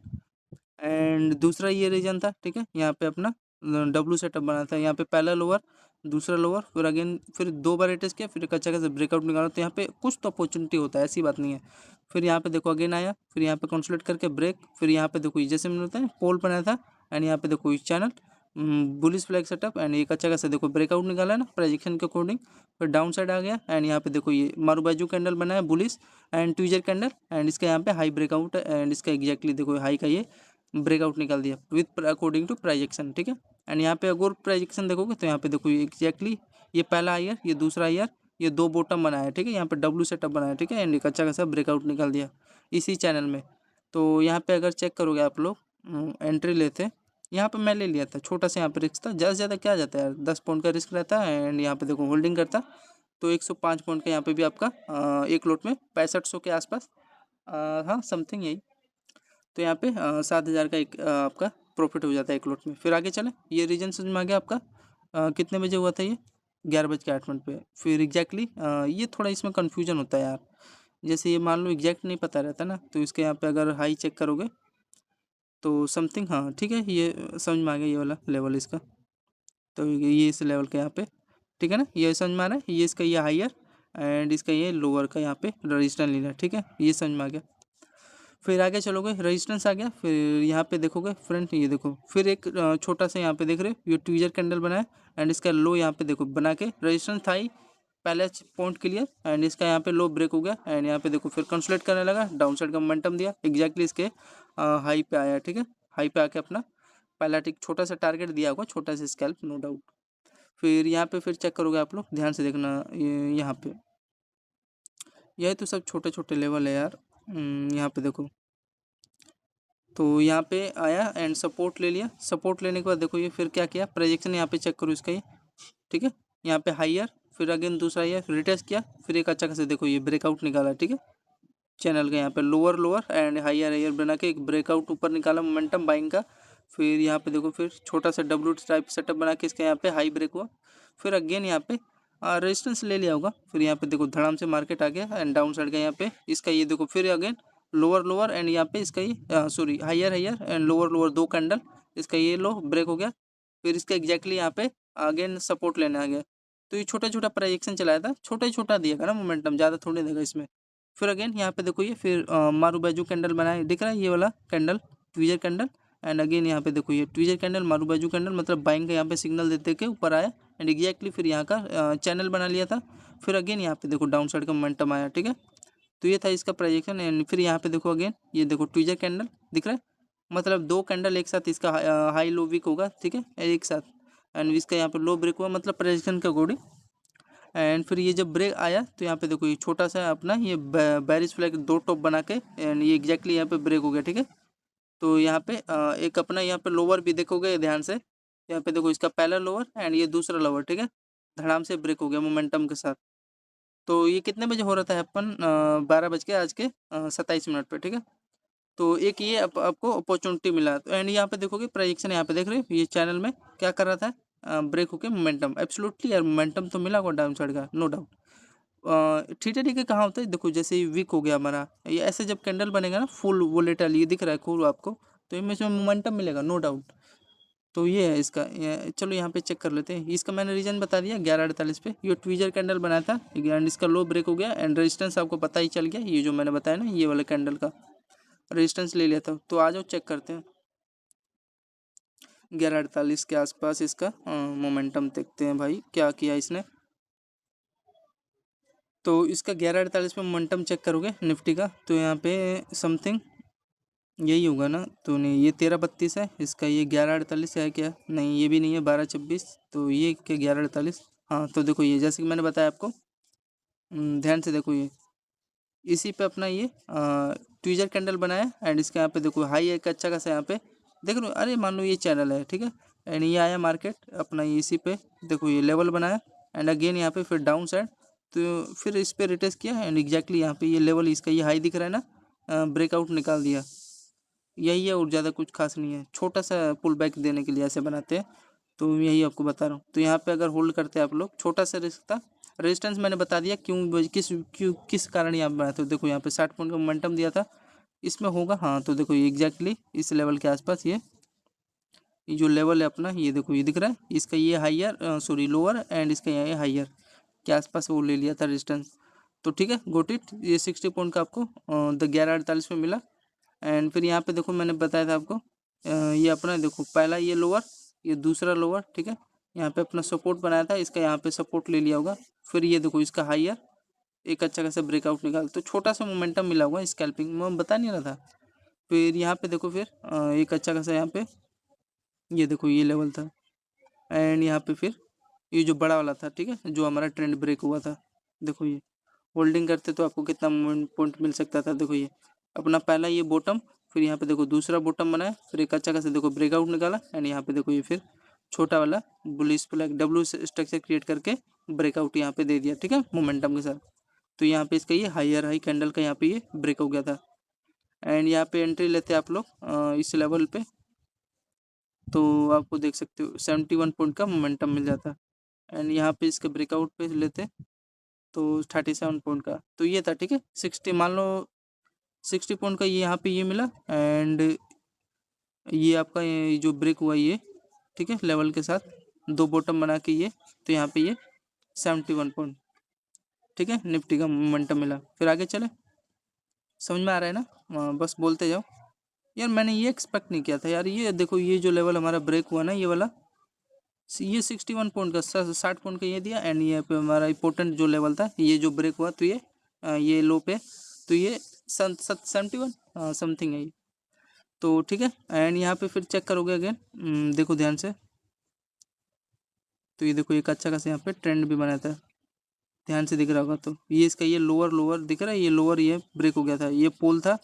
एंड दूसरा ये रीजन था, ठीक है। यहाँ पे अपना डब्लू सेटअप बना था, यहाँ पे पहला लोअर, दूसरा लोअर, फिर अगेन फिर दो बार टेस्ट किया, फिर एक अच्छा खासा ब्रेकआउट निकाला। तो यहाँ पे कुछ तो अपॉर्चुनिटी होता है, ऐसी बात नहीं है। फिर यहाँ पे देखो अगेन आया, फिर यहाँ पे कंसोलिडेट करके ब्रेक, फिर यहाँ पे देखो जैसे मैंने बताया पोल बनाया था एंड यहाँ पे देखो इस channel bullish flag setup and एक अच्छा खासा देखो ब्रेकआउट निकाला है ना प्रोजेक्शन के अकॉर्डिंग। फिर डाउन साइड आ गया एंड यहाँ पे देखो ये मारूबाजू कैंडल बनाया bullish and tweezer candle and इसका यहाँ पे हाई ब्रेकआउट एंड इसका एग्जैक्टली देखो हाई का ये ब्रेकआउट निकाल दिया विथ अकॉर्डिंग टू प्रोजेक्शन, ठीक है। एंड यहाँ पे अगर प्रोजेक्शन देखोगे तो यहाँ पे देखो एग्जैक्टली ये पहला ईयर, ये दूसरा ईयर, ये दो बॉटम बनाया, ठीक है। यहाँ पे डब्लू सेटअप बनाया, ठीक है, एंड एक अच्छा खासा ब्रेकआउट निकाल दिया इसी चैनल में। तो यहाँ पे अगर चेक करोगे आप लोग एंट्री लेते, यहाँ पे मैं ले लिया था, छोटा सा यहाँ पे रिस्क था, ज़्यादा से ज़्यादा क्या जाता है यार, 10 पॉइंट का रिस्क रहता है एंड यहाँ पे देखो होल्डिंग करता। तो 105 पॉइंट का यहाँ पे भी आपका एक लोट में 6500 के आसपास, हाँ समथिंग यही। तो यहाँ पे 7,000 का एक आपका प्रॉफिट हो जाता है एक लोट में। फिर आगे चले, ये रीजन समझ में आ गया आपका कितने बजे हुआ था ये? 11:08 पे। फिर एग्जैक्टली ये थोड़ा इसमें कन्फ्यूजन होता है यार। जैसे ये मान लो एग्जैक्ट नहीं पता रहता ना, तो इसके यहाँ पे अगर हाई चेक करोगे तो समथिंग, हाँ ठीक है, ये समझ में आ गया ये वाला लेवल इसका। तो ये इस लेवल का यहाँ पे, ठीक है ना, ये समझ में आ रहा है, ये इसका ये हायर एंड इसका ये लोअर का यहाँ पे रजिस्टेंस लेना है, ठीक है, ये समझ में आ गया। फिर आगे चलोगे, रेजिस्टेंस आ गया, फिर यहाँ पे देखोगे फ्रेंड, ये देखो फिर एक छोटा सा यहाँ पे देख रहे हो ये ट्वीजर कैंडल बना है एंड इसका लो यहाँ पे देखो बना के रेजिस्टेंस था ही पहले पॉइंट क्लियर एंड इसका यहाँ पे लो ब्रेक हो गया एंड यहाँ पे देखो फिर कंसोलिडेट करने लगा, डाउन साइड का मोमेंटम दिया एग्जैक्टली इसके हाई पे आया, ठीक है, हाई पे आके अपना पहला टिक छोटा सा टारगेट दिया होगा, छोटा सा स्कैल्प नो डाउट। फिर यहाँ पे फिर चेक करोगे आप लोग, ध्यान से देखना, यहाँ पे यही तो सब छोटे छोटे लेवल है यार। यहाँ पे देखो, तो यहाँ पे आया एंड सपोर्ट ले लिया, सपोर्ट लेने के बाद देखो ये फिर क्या किया, प्रोजेक्शन यहाँ पे चेक करो इसका ये, ठीक है, यहाँ पे हाइयर, फिर अगेन दूसरा हाइयर, फिर रिटेस्ट किया, फिर एक अच्छा खासा देखो ये ब्रेकआउट निकाला, ठीक है, चैनल का यहाँ पे lower lower and higher higher बना के एक ब्रेकआउट ऊपर निकाला मोमेंटम बाइंग का। फिर यहाँ पे देखो फिर छोटा सा डब्ल्यू टाइप सेटअप बना के इसके यहाँ पे हाई ब्रेक हुआ, फिर अगेन यहाँ पे रेजिस्टेंस ले लिया होगा, फिर यहाँ पे देखो धड़ाम से मार्केट आ गया एंड डाउन साइड का यहाँ पे इसका ये देखो फिर अगेन लोअर लोअर एंड यहाँ पे इसका ये sorry higher higher and lower lower दो कैंडल, इसका ये लो ब्रेक हो गया, फिर इसका एग्जैक्टली यहाँ पे अगेन सपोर्ट लेने आ गया। तो ये छोटा छोटा प्राइजेक्शन चलाया था, छोटा ही छोटा दिएगा ना मोमेंटम, ज़्यादा थोड़ी देगा इसमें। फिर अगेन यहाँ पे देखो ये फिर मारू बाजू कैंडल बनाए, दिख रहा है ये वाला candle tweezer candle and again यहाँ पे देखो ये ट्वीजर कैंडल मारू बाजू कैंडल, मतलब बाइंग का यहाँ पे सिग्नल देते के ऊपर आया एंड एग्जैक्टली फिर यहाँ का चैनल बना लिया था। फिर अगेन यहाँ पे देखो डाउन साइड का मोमेंटम आया, ठीक है, तो ये था इसका प्रोजेक्शन एंड फिर यहाँ पे देखो अगेन ये देखो ट्वीजर कैंडल दिख रहा है, मतलब दो कैंडल एक साथ इसका हाई लो वीक होगा, ठीक है, एक साथ एंड इसका यहाँ पे लो ब्रेक हुआ, मतलब प्रोजेक्शन के अकॉर्डिंग। एंड फिर ये जब ब्रेक आया तो यहाँ पे देखो ये छोटा सा अपना ये बैरिश फ्लैग दो टॉप बना के एंड ये एग्जैक्टली यहाँ पे ब्रेक हो गया, ठीक है। तो यहाँ पे एक अपना यहाँ पे लोअर भी देखोगे ध्यान से, यहाँ पे देखो इसका पहला लोअर एंड ये दूसरा लोअर, ठीक है, धड़ाम से ब्रेक हो गया मोमेंटम के साथ। तो ये कितने बजे हो रहा था अपन 12 बज के आज के 27 मिनट पे, ठीक है। तो एक ये आपको अपॉर्चुनिटी मिला, तो एंड यहाँ पे देखोगे प्रोजेक्शन यहाँ पे देख रहे हो ये चैनल में क्या कर रहा था, ब्रेक होके मोमेंटम, एब्सोल्युटली यार मोमेंटम तो मिला होगा डाउन साइड का, नो डाउट। ठीक है कहाँ होता है, देखो जैसे वीक हो गया हमारा, ये ऐसे जब कैंडल बनेगा ना फुल वोलेटाइल, ये दिख रहा है खूब आपको, तो इसमें मोमेंटम मिलेगा नो डाउट। तो ये है इसका चलो यहाँ पे चेक कर लेते हैं, इसका मैंने रीजन बता दिया 11:48 पे ये ट्वीजर कैंडल बना था एंड इसका लो ब्रेक हो गया एंड रेजिस्टेंस आपको पता ही चल गया, ये जो मैंने बताया ना ये वाला कैंडल का रेजिस्टेंस ले लिया था। तो आ जाओ चेक करते हैं 11:48 के आसपास इसका मोमेंटम देखते हैं भाई क्या किया इसने। तो इसका 11:48 पे मोमेंटम चेक करोगे निफ्टी का, तो यहाँ पे समथिंग यही होगा ना, तो नहीं ये 13:32 है, इसका ये 11:48 है क्या, नहीं ये भी नहीं है 12:26, तो ये क्या 11:48, हाँ तो देखो ये जैसे कि मैंने बताया आपको, ध्यान से देखो ये इसी पे अपना ये ट्वीजर कैंडल बनाया एंड इसके यहाँ पे देखो हाई एक अच्छा खासा यहाँ पे देख लो, अरे मान लो ये चैनल है, ठीक है, एंड ये आया मार्केट अपना ये इसी पे देखो ये लेवल बनाया एंड अगेन यहाँ पे फिर डाउन साइड, तो फिर इस पर रिटेस्ट किया एंड एग्जैक्टली यहाँ पे ये लेवल इसका ये हाई दिख रहा है ना, ब्रेकआउट निकाल दिया, यही है और ज़्यादा कुछ खास नहीं है, छोटा सा पुल बैक देने के लिए ऐसे बनाते हैं, तो यही आपको बता रहा हूँ। तो यहाँ पे अगर होल्ड करते हैं आप लोग, छोटा सा रिस्क था, रेजिस्टेंस मैंने बता दिया किस कारण यहाँ पे बनाया, तो देखो यहाँ पे 60 पॉइंट का मोमेंटम दिया था, इसमें होगा, हाँ तो देखो ये एग्जैक्टली इस लेवल के आसपास ये जो लेवल है अपना ये देखो ये दिख रहा है, इसका ये हाइयर सॉरी लोअर एंड इसका ये हाइयर के आसपास वो ले लिया था रेजिस्टेंस। तो ठीक है गोट इट, ये 60 पॉइंट का आपको 11:48 में मिला एंड फिर यहाँ पे देखो मैंने बताया था आपको ये अपना देखो पहला ये लोअर, ये दूसरा लोअर, ठीक है, यहाँ पे अपना सपोर्ट बनाया था, इसका यहाँ पे सपोर्ट ले लिया होगा, फिर ये देखो इसका हाइयर एक अच्छा खासा ब्रेकआउट निकाल, तो छोटा सा मोमेंटम मिला होगा स्कैल्पिंग में, बता नहीं रहा था। फिर यहाँ पे देखो फिर एक अच्छा खासा यहाँ पे ये देखो ये लेवल था एंड यहाँ पे फिर ये जो बड़ा वाला था, ठीक है, जो हमारा ट्रेंड ब्रेक हुआ था, देखो ये होल्डिंग करते तो आपको कितना पॉइंट मिल सकता था, देखो ये अपना पहला ये बॉटम, फिर यहाँ पे देखो दूसरा बॉटम बनाया, फिर एक अच्छा खासा देखो ब्रेकआउट निकाला एंड यहाँ पे देखो ये फिर छोटा वाला bullish flag W structure create करके ब्रेकआउट यहाँ पे दे दिया, ठीक है, मोमेंटम के साथ। तो यहाँ पे इसका ये हायर हाई कैंडल का यहाँ पे ये ब्रेक हो गया था एंड यहाँ पे एंट्री लेते हैं आप लोग इस लेवल पे, तो आपको देख सकते हो 71 पॉइंट का मोमेंटम मिल जाता। एंड यहाँ पे इसके ब्रेकआउट पे लेते तो 37 पॉइंट का, तो ये था ठीक है। 60 मान लो 60 पॉइंट का ये यहाँ पे ये मिला, एंड ये आपका ये जो ब्रेक हुआ ये ठीक है लेवल के साथ 2 बॉटम बना के ये, तो यहाँ पे ये 71 पॉइंट ठीक है निफ्टी का मोमेंटम मिला। फिर आगे चले, समझ में आ रहा है ना? बस बोलते जाओ। यार मैंने ये एक्सपेक्ट नहीं किया था यार, ये देखो ये जो लेवल हमारा ब्रेक हुआ ना ये वाला, ये 61 पॉइंट का 60 पॉइंट का ये दिया, एंड ये पे हमारा इंपॉर्टेंट जो लेवल था ये जो ब्रेक हुआ, तो ये लो पे, तो ये 71 समथिंग है ये, तो ठीक है। एंड यहाँ पे फिर चेक करोगे अगेन, देखो ध्यान से, तो ये देखो एक अच्छा खासा यहाँ पे ट्रेंड भी बनाया था, ध्यान से दिख रहा होगा। तो ये इसका ये लोअर लोअर दिख रहा है, ये लोअर ये ब्रेक हो गया था, ये पोल था,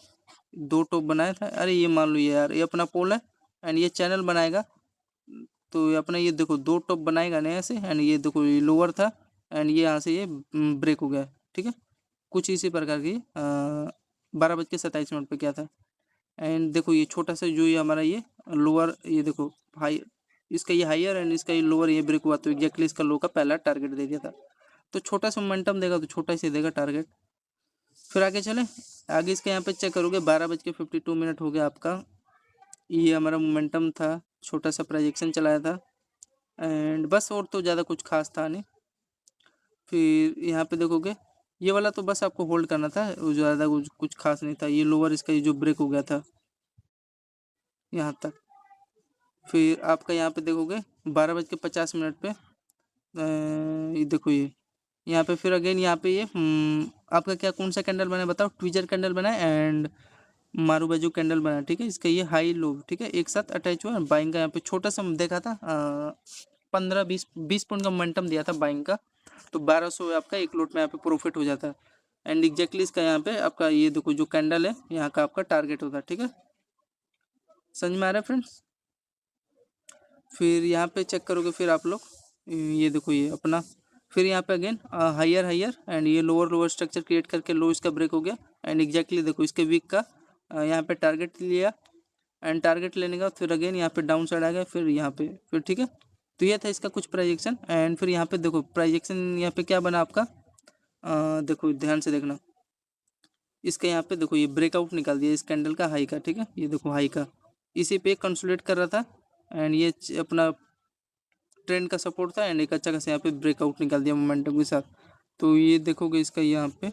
2 टॉप बनाया था। अरे ये मान लो ये यार ये अपना पोल है, एंड ये चैनल बनाएगा, तो ये अपना ये देखो 2 टॉप बनाएगा नया से, एंड ये देखो ये लोअर था, एंड ये यहाँ से ये ब्रेक हो गया ठीक है। कुछ इसी प्रकार की 12:27 पे क्या था। एंड देखो ये छोटा सा जो ये हमारा ये लोअर, ये देखो हाई, इसका ये हाइयर एंड इसका ये लोअर ये ब्रेक हुआ, तो एग्जैक्टली इसका लो का पहला टारगेट दे दिया था। तो छोटा सा मोमेंटम देगा तो छोटा ही देगा टारगेट। फिर आगे चले, आगे इसके यहाँ पे चेक करोगे 12:52 हो गया आपका, ये हमारा मोमेंटम था, छोटा सा प्रोजेक्शन चलाया था, एंड बस और तो ज़्यादा कुछ खास था नहीं। फिर यहाँ पे देखोगे ये वाला तो बस आपको होल्ड करना था, ज़्यादा कुछ खास नहीं था। ये लोअर इसका ये जो ब्रेक हो गया था यहाँ तक। फिर आपका यहाँ पे देखोगे 12:50 पे ये देखो ये यहाँ पे फिर अगेन यहाँ पे ये आपका क्या कौन सा कैंडल बना है बताओ? ट्विजर कैंडल बना है एंड मारूबाजू कैंडल बना है ठीक है। इसका ये हाई लो ठीक है एक साथ अटैच हुआ। बाइंग का यहाँ पे छोटा सा देखा था 15-20 पॉइंट का मोमेंटम दिया था बाइंग का, तो 1200 आपका एक लोट में यहाँ पे प्रॉफिट हो जाता है। एंड एग्जैक्टली इसका यहाँ पे आपका ये देखो जो कैंडल है यहाँ का आपका टारगेट होता है ठीक है। समझ में आ रहा है फ्रेंड्स? फिर यहाँ पे चेक करोगे फिर आप लोग ये देखो ये अपना, फिर यहाँ पे अगेन हायर हायर एंड ये लोअर लोअर स्ट्रक्चर क्रिएट करके लो इसका ब्रेक हो गया। एंड एग्जैक्टली देखो इसके वीक का यहाँ पे टारगेट लिया, एंड टारगेट लेने का फिर अगेन यहाँ पे डाउन साइड आ गया, फिर यहाँ पे फिर ठीक है। तो ये था इसका कुछ प्राइजेक्शन। एंड फिर यहाँ पे देखो प्राइजेक्शन यहाँ पे क्या बना आपका, देखो ध्यान से देखना, इसका यहाँ पे देखो ये ब्रेकआउट निकाल दिया इस कैंडल का हाई का ठीक है। ये देखो हाई का इसी पे कंसोलिडेट कर रहा था, एंड ये अपना ट्रेंड का सपोर्ट था, एंड एक अच्छा खासा यहाँ पे ब्रेकआउट निकाल दिया मोमेंटम के साथ। तो ये देखोगे इसका यहाँ पे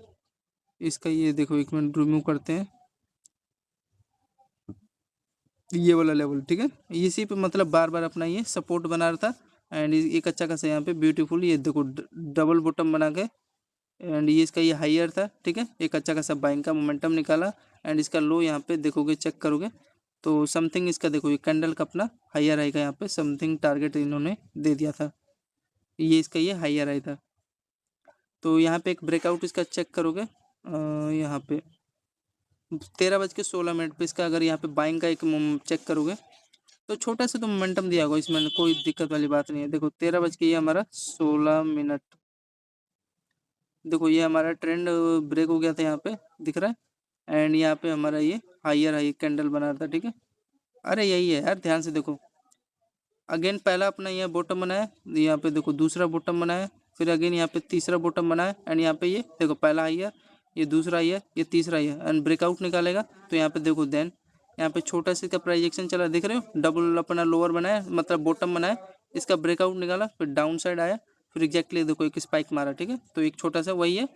इसका ये देखो एक मिनट रिमूव करते हैं ये वाला लेवल ठीक है। इसी पे मतलब बार बार अपना ये सपोर्ट बना रहा था, एंड एक अच्छा खासा यहाँ पे ब्यूटीफुल ये देखो डबल बॉटम बना के, एंड ये इसका ये हाईयर था ठीक है। एक अच्छा खासा बाइंग का मोमेंटम निकाला, एंड इसका लो यहाँ पे देखोगे चेक करोगे तो समथिंग इसका देखो ये कैंडल का अपना हाईयर आई का यहाँ पे समथिंग टारगेट इन्होंने दे दिया था, ये इसका ये हाईयर आई था। तो यहाँ पे एक ब्रेकआउट इसका चेक करोगे यहाँ पे 13:16 पे इसका अगर यहाँ पे बाइंग का एक चेक करोगे तो छोटा सा तो मोमेंटम दिया होगा, इसमें कोई दिक्कत वाली बात नहीं है। देखो 13 ये हमारा 16 देखो ये हमारा ट्रेंड ब्रेक हो गया था यहाँ पे दिख रहा है, एंड यहाँ पे हमारा ये हाईयर हाई कैंडल बना रहा था ठीक है। अरे यही है यार ध्यान से देखो, अगेन पहला अपना ये बॉटम बनाया, यहाँ पे देखो दूसरा बॉटम बनाया, फिर अगेन यहाँ पे तीसरा बॉटम बनाया, एंड यहाँ पे ये देखो पहला हाईयर, ये दूसरा हाईयर, ये तीसरा हाईयर, एंड ब्रेकआउट निकालेगा। तो यहाँ पे देखो देन यहाँ पे छोटा सा इसका प्राइजेक्शन चला दिख रहे हो, डबल अपना लोअर बनाया मतलब बॉटम बनाया, इसका ब्रेकआउट निकाला, फिर डाउन साइड आया, फिर एग्जैक्टली देखो एक स्पाइक मारा ठीक है। तो एक छोटा सा वही है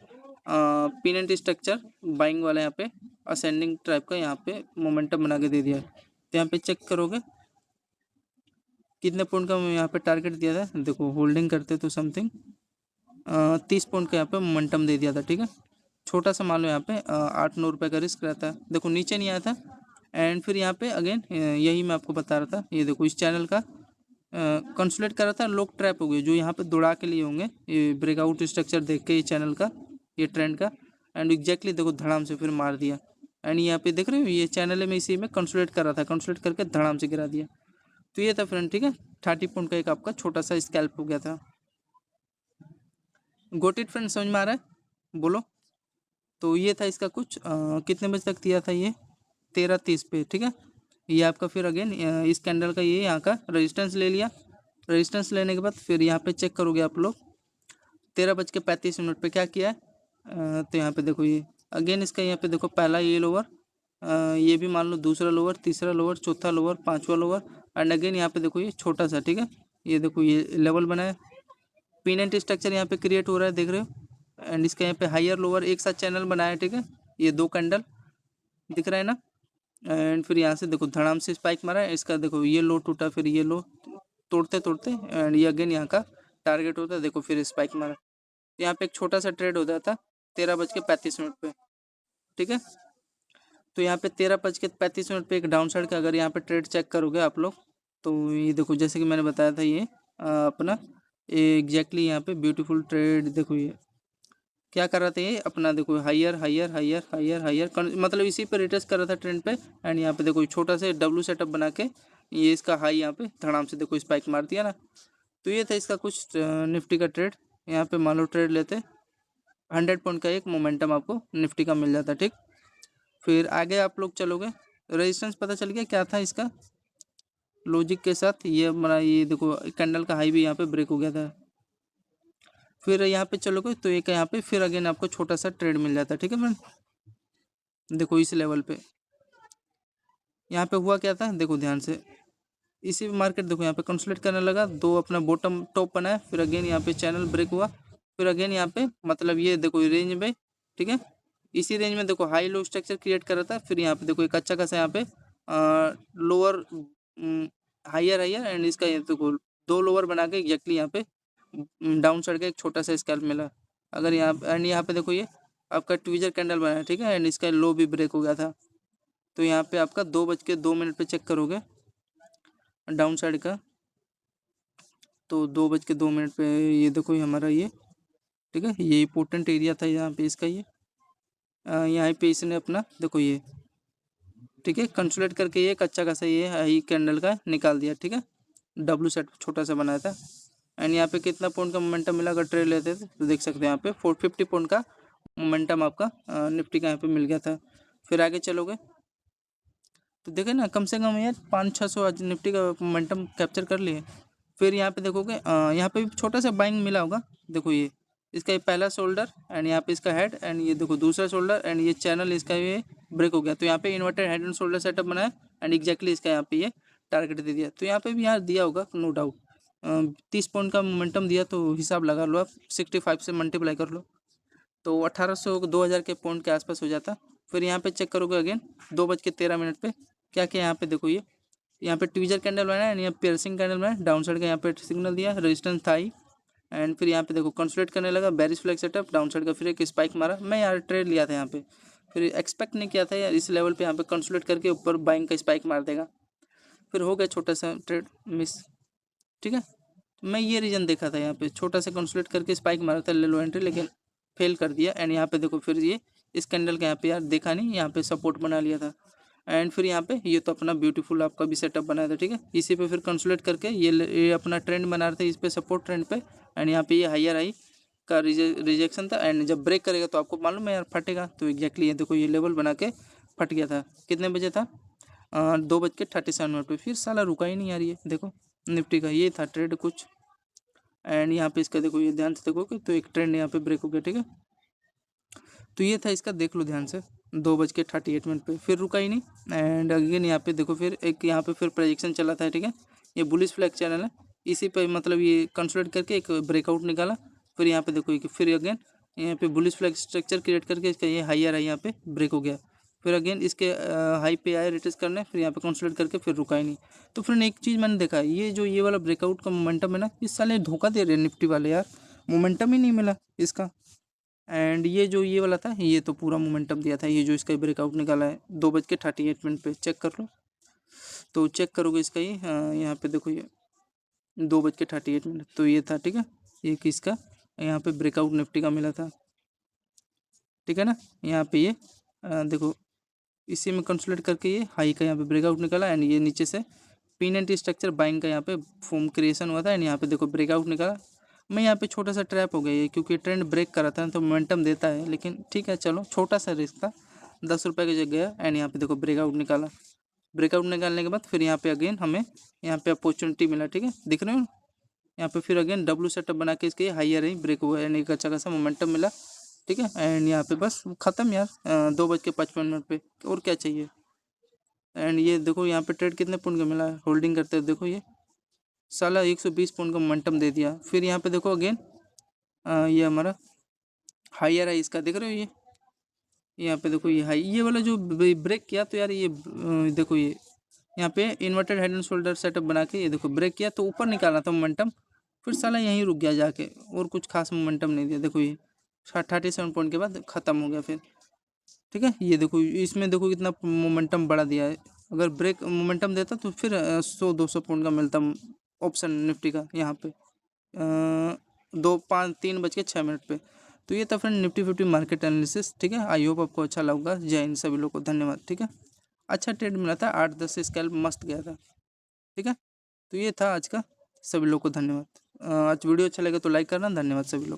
पिन एंड स्ट्रक्चर बाइंग वाला यहाँ पे असेंडिंग टाइप का यहाँ पे मोमेंटम बना के दे दिया है। तो यहाँ पे चेक करोगे कितने पॉइंट का यहाँ पे टारगेट दिया था, देखो होल्डिंग करते तो समथिंग 30 पॉइंट का यहाँ पे मोमेंटम दे दिया था ठीक है। छोटा सा मान लो यहाँ पे 8-9 रुपये का रिस्क रहता है, देखो नीचे नहीं आया था। एंड फिर यहाँ पे अगेन यही मैं आपको बता रहा था, ये देखो इस चैनल का कंसोलिडेट कर रहा था, लोग ट्रैप हो गए जो यहाँ पे दौड़ा के लिए होंगे ये ब्रेकआउट स्ट्रक्चर देख के ये चैनल का ये ट्रेंड का, एंड एग्जैक्टली देखो धड़ाम से फिर मार दिया। एंड यहाँ पे देख रहे हो ये चैनल में इसी में कंसोलिडेट कर रहा था, कंसोलिडेट करके धड़ाम से गिरा दिया। तो ये था फ्रेंड ठीक है, 30 पॉइंट का एक आपका छोटा सा स्कैल्प हो गया था। गोट इट फ्रेंड, समझ में आ रहा है बोलो? तो ये था इसका कुछ कितने बजे तक दिया था ये 13:30 पे ठीक है। ये आपका फिर अगेन इस कैंडल का ये यहाँ का रेजिस्टेंस ले लिया। रेजिस्टेंस लेने के बाद फिर यहाँ पे चेक करोगे आप लोग 13:35 पे क्या किया है। तो यहाँ पे देखो ये अगेन इसका यहाँ पे देखो पहला ये लोअर, ये भी मान लो दूसरा लोअर, तीसरा लोअर, चौथा लोअर, पांचवा लोअर एंड अगेन यहाँ पे देखो ये छोटा सा, ठीक है। ये देखो ये लेवल बना है, पिन एंड स्ट्रक्चर यहाँ पे क्रिएट हो रहा है, देख रहे हो। एंड इसका यहाँ पे हायर लोअर एक साथ चैनल बनाया है, ठीक है। ये दो कैंडल दिख रहा है ना। एंड फिर यहाँ से देखो धड़ाम से स्पाइक मारा है, इसका देखो ये लो टूटा, फिर ये लो तोड़ते तोड़ते एंड ये अगेन यहाँ का टारगेट होता है, देखो फिर स्पाइक मारा। यहाँ पे एक छोटा सा ट्रेड हो जाता 13:35 पे, ठीक है। तो यहाँ पे 13:35 पे एक डाउन साइड का अगर यहाँ पे ट्रेड चेक करोगे आप लोग, तो ये देखो जैसे कि मैंने बताया था ये अपना एग्जैक्टली यहाँ पे ब्यूटीफुल ट्रेड, देखो ये क्या कर रहा था, ये अपना देखो higher higher higher higher higher मतलब इसी पे रिटेस्ट कर रहा था ट्रेंड पे। एंड यहाँ पे देखो छोटा सा डब्लू सेटअप बना के ये इसका हाई यहाँ पे धड़ाम से देखो स्पाइक मार दिया ना। तो ये था इसका कुछ निफ्टी का ट्रेड। यहाँ पे मान लो ट्रेड लेते 100 पॉइंट का एक मोमेंटम आपको निफ्टी का मिल जाता, ठीक। फिर आगे आप लोग चलोगे, रेजिस्टेंस पता चल गया क्या था इसका लॉजिक के साथ। ये हमारा ये देखो कैंडल का हाई भी यहाँ पे ब्रेक हो गया था। फिर यहाँ पे चलोगे तो एक यहाँ पे फिर अगेन आपको छोटा सा ट्रेड मिल जाता है, ठीक है फ्रेंड। देखो इस लेवल पे यहाँ पे हुआ क्या था, देखो ध्यान से इसी मार्केट देखो यहाँ पे कंसोलिडेट करने लगा, दो अपना बॉटम टॉप बनाया, फिर अगेन यहाँ पे चैनल ब्रेक हुआ, फिर अगेन यहाँ पे मतलब ये देखो रेंज में, ठीक है। इसी रेंज में देखो हाई लो स्ट्रक्चर क्रिएट कर रहा था। फिर यहाँ पे देखो एक अच्छा खासा यहाँ पे लोअर हायर हायर एंड इसका ये देखो दो लोअर बना के एग्जैक्टली यहाँ पे डाउन साइड का एक छोटा सा स्कैल्प मिला। अगर यहाँ एंड यहाँ पे देखो ये आपका ट्विजर कैंडल बना है, ठीक है। एंड इसका लो भी ब्रेक हो गया था। तो यहाँ पे आपका 2:02 पे चेक करोगे डाउन साइड का, तो 2:02 पे ये देखो ये हमारा ये, ठीक है, ये इंपॉर्टेंट एरिया था यहाँ पे इसका ये यहाँ पे इसने अपना देखो ये, ठीक है, कंसोलिडेट करके ये एक अच्छा खासा ये हाई कैंडल का निकाल दिया, ठीक है। डब्लू सेट छोटा सा बनाया था। एंड यहाँ पे कितना पॉइंट का मोमेंटम मिला, अगर ट्रेड लेते थे तो देख सकते हैं यहाँ पे 450 पॉइंट का मोमेंटम आपका निफ्टी का यहाँ पे मिल गया था। फिर आगे चलोगे तो देखे ना कम से कम यार 500-600 आज निफ्टी का मोमेंटम कैप्चर कर लिए। फिर यहाँ पे देखोगे यहाँ पे भी छोटा सा बाइंग मिला होगा, देखो ये इसका ये पहला शोल्डर एंड यहाँ पे इसका हेड एंड ये देखो दूसरा शोल्डर एंड ये चैनल इसका ये ब्रेक हो गया। तो यहाँ पे inverted head and shoulder setup बनाया एंड एग्जैक्टली इसका यहाँ पे ये टारगेट दे दिया। तो यहाँ पे भी यहाँ दिया होगा नो डाउट 30 पॉइंट का मोमेंटम दिया, तो हिसाब लगा लो आप 65 से मल्टीप्लाई कर लो तो 1800 2000 के पॉइंट के आसपास हो जाता। फिर यहाँ पे चेक करोगे अगेन 2:13 पे क्या क्या यहाँ पे देखो ये यहाँ पे ट्विजर कैंडल बनाया है, यहाँ पियर्सिंग कैंडल बनाया, डाउन साइड का यहाँ पे सिग्नल दिया, रेजिस्टेंस था ही। एंड फिर यहाँ पे देखो कंसोलिडेट करने लगा, bearish flag setup, down side का फिर एक स्पाइक मारा। मैं यार ट्रेड लिया था यहाँ पे, फिर एक्सपेक्ट नहीं किया था यार इस लेवल पे यहाँ पे कंसोलिडेट करके ऊपर बाइंग का स्पाइक मार देगा। फिर हो गया छोटा सा ट्रेड मिस, ठीक है। मैं ये रीजन देखा था यहाँ पे छोटा सा कंसोलिडेट करके स्पाइक मारा था, ले लो एंट्री, लेकिन फेल कर दिया। एंड यहाँ पे देखो फिर ये इस कैंडल का यहाँ पे यार देखा नहीं, यहाँ पे सपोर्ट बना लिया था। एंड फिर यहाँ पे ये तो अपना ब्यूटीफुल आपका भी सेटअप बनाया था, ठीक है। इसी पे फिर कंसोलिडेट करके ये अपना ट्रेंड बना रहे थे इस पे सपोर्ट ट्रेंड पे। एंड यहाँ पे ये हायर हाई का रिजेक्शन था एंड जब ब्रेक करेगा तो आपको मालूम है यार फटेगा। तो एग्जैक्टली ये देखो ये लेवल बना के फट गया था। कितने बजे था 2:37 पे। फिर साला रुका ही नहीं यार, ये देखो निफ्टी का ये था ट्रेड कुछ। एंड यहाँ पे इसका देखो ये ध्यान से देखोगे तो एक ट्रेंड यहाँ पे ब्रेक हो गया, ठीक है। तो ये था इसका, देख लो ध्यान से 2:38 पे फिर रुका ही नहीं। एंड अगेन यहाँ पे देखो फिर एक यहाँ पे फिर प्रोजेक्शन चला था, ठीक है। ये बुलिश फ्लैग चैनल है, इसी पे मतलब ये कंसोलिडेट करके एक ब्रेकआउट निकाला। फिर यहाँ पे देखो फिर अगेन यहाँ पे बुलिश फ्लैग स्ट्रक्चर क्रिएट करके इसका ये हायर है यहाँ पे ब्रेक हो गया। फिर अगेन इसके हाई पे आए रिटेस्ट करने, फिर यहाँ पे कंसोलिडेट करके फिर रुका ही नहीं। तो फ्रेंड एक चीज़ मैंने देखा, ये जो ये वाला ब्रेकआउट का मोमेंटम है ना, इस साल धोखा दे रहे हैं निफ्टी वाले यार, मोमेंटम ही नहीं मिला इसका। एंड ये जो ये वाला था ये तो पूरा मोमेंटम दिया था, ये जो इसका ब्रेकआउट निकाला है 2:38 पे चेक कर लो। तो चेक करोगे इसका ये यहाँ पे देखो ये 2:38 तो ये था, ठीक है। ये किसका यहाँ पे ब्रेकआउट निफ्टी का मिला था, ठीक है ना। यहाँ पे ये देखो इसी में कंसोलिडेट करके ये हाई का यहाँ पे ब्रेकआउट निकाला एंड ये नीचे से पिन एंड स्ट्रक्चर बाइंग का यहाँ पे फॉर्म क्रिएशन हुआ था एंड यहाँ पे देखो ब्रेकआउट निकाला। मैं यहाँ पे छोटा सा ट्रैप हो गया ये, क्योंकि ट्रेंड ब्रेक करा था तो मोमेंटम देता है, लेकिन ठीक है चलो छोटा सा रिस्क था, 10 रुपये की जगह गया एंड यहाँ पे देखो ब्रेकआउट निकाला ब्रेकआउट निकालने के बाद फिर यहाँ पे अगेन हमें यहाँ पे अपॉर्चुनिटी मिला, ठीक है, दिख रहे हो यहाँ पे। फिर अगेन डब्ल्यू सेटअप बना के इसके हाइयर ही ब्रेक हुआ, यानी एक अच्छा खासा मोमेंटम मिला, ठीक है। एंड यहाँ पे बस ख़त्म यार, 2:55 पे, और क्या चाहिए। एंड ये देखो यहाँ पे ट्रेड कितने पॉइंट का मिला है होल्डिंग करते हैं, देखो ये साला 120 पॉइंट का मोमेंटम दे दिया। फिर यहाँ पे देखो अगेन ये हमारा हाइयर है इसका, देख रहे हो ये यहाँ पे देखो ये हाई, ये वाला जो ब्रेक किया तो यार ये देखो ये यहाँ पे inverted head and shoulder setup बना के ये देखो ब्रेक किया तो ऊपर निकाला था मोमेंटम, फिर साला यहीं रुक गया जाके, और कुछ खास मोमेंटम नहीं दिया। देखो ये 37 पॉइंट के बाद ख़त्म हो गया फिर, ठीक है। ये देखो इसमें देखो कितना मोमेंटम बढ़ा दिया है। अगर ब्रेक मोमेंटम देता तो फिर 100-200 पॉइंट का मिलता ऑप्शन निफ्टी का यहाँ पे 3:06 पे। तो ये था फ्रेंड निफ्टी 50 मार्केट एनालिसिस, ठीक है। आई होप आपको अच्छा लगा। जय हिंद सभी लोग को, धन्यवाद, ठीक है। अच्छा ट्रेड मिला था, 8-10 स्कैल्प मस्त गया था, ठीक है। तो ये था आज का, सभी लोग को धन्यवाद। आज वीडियो अच्छा लगा तो लाइक करना, धन्यवाद सभी लोग।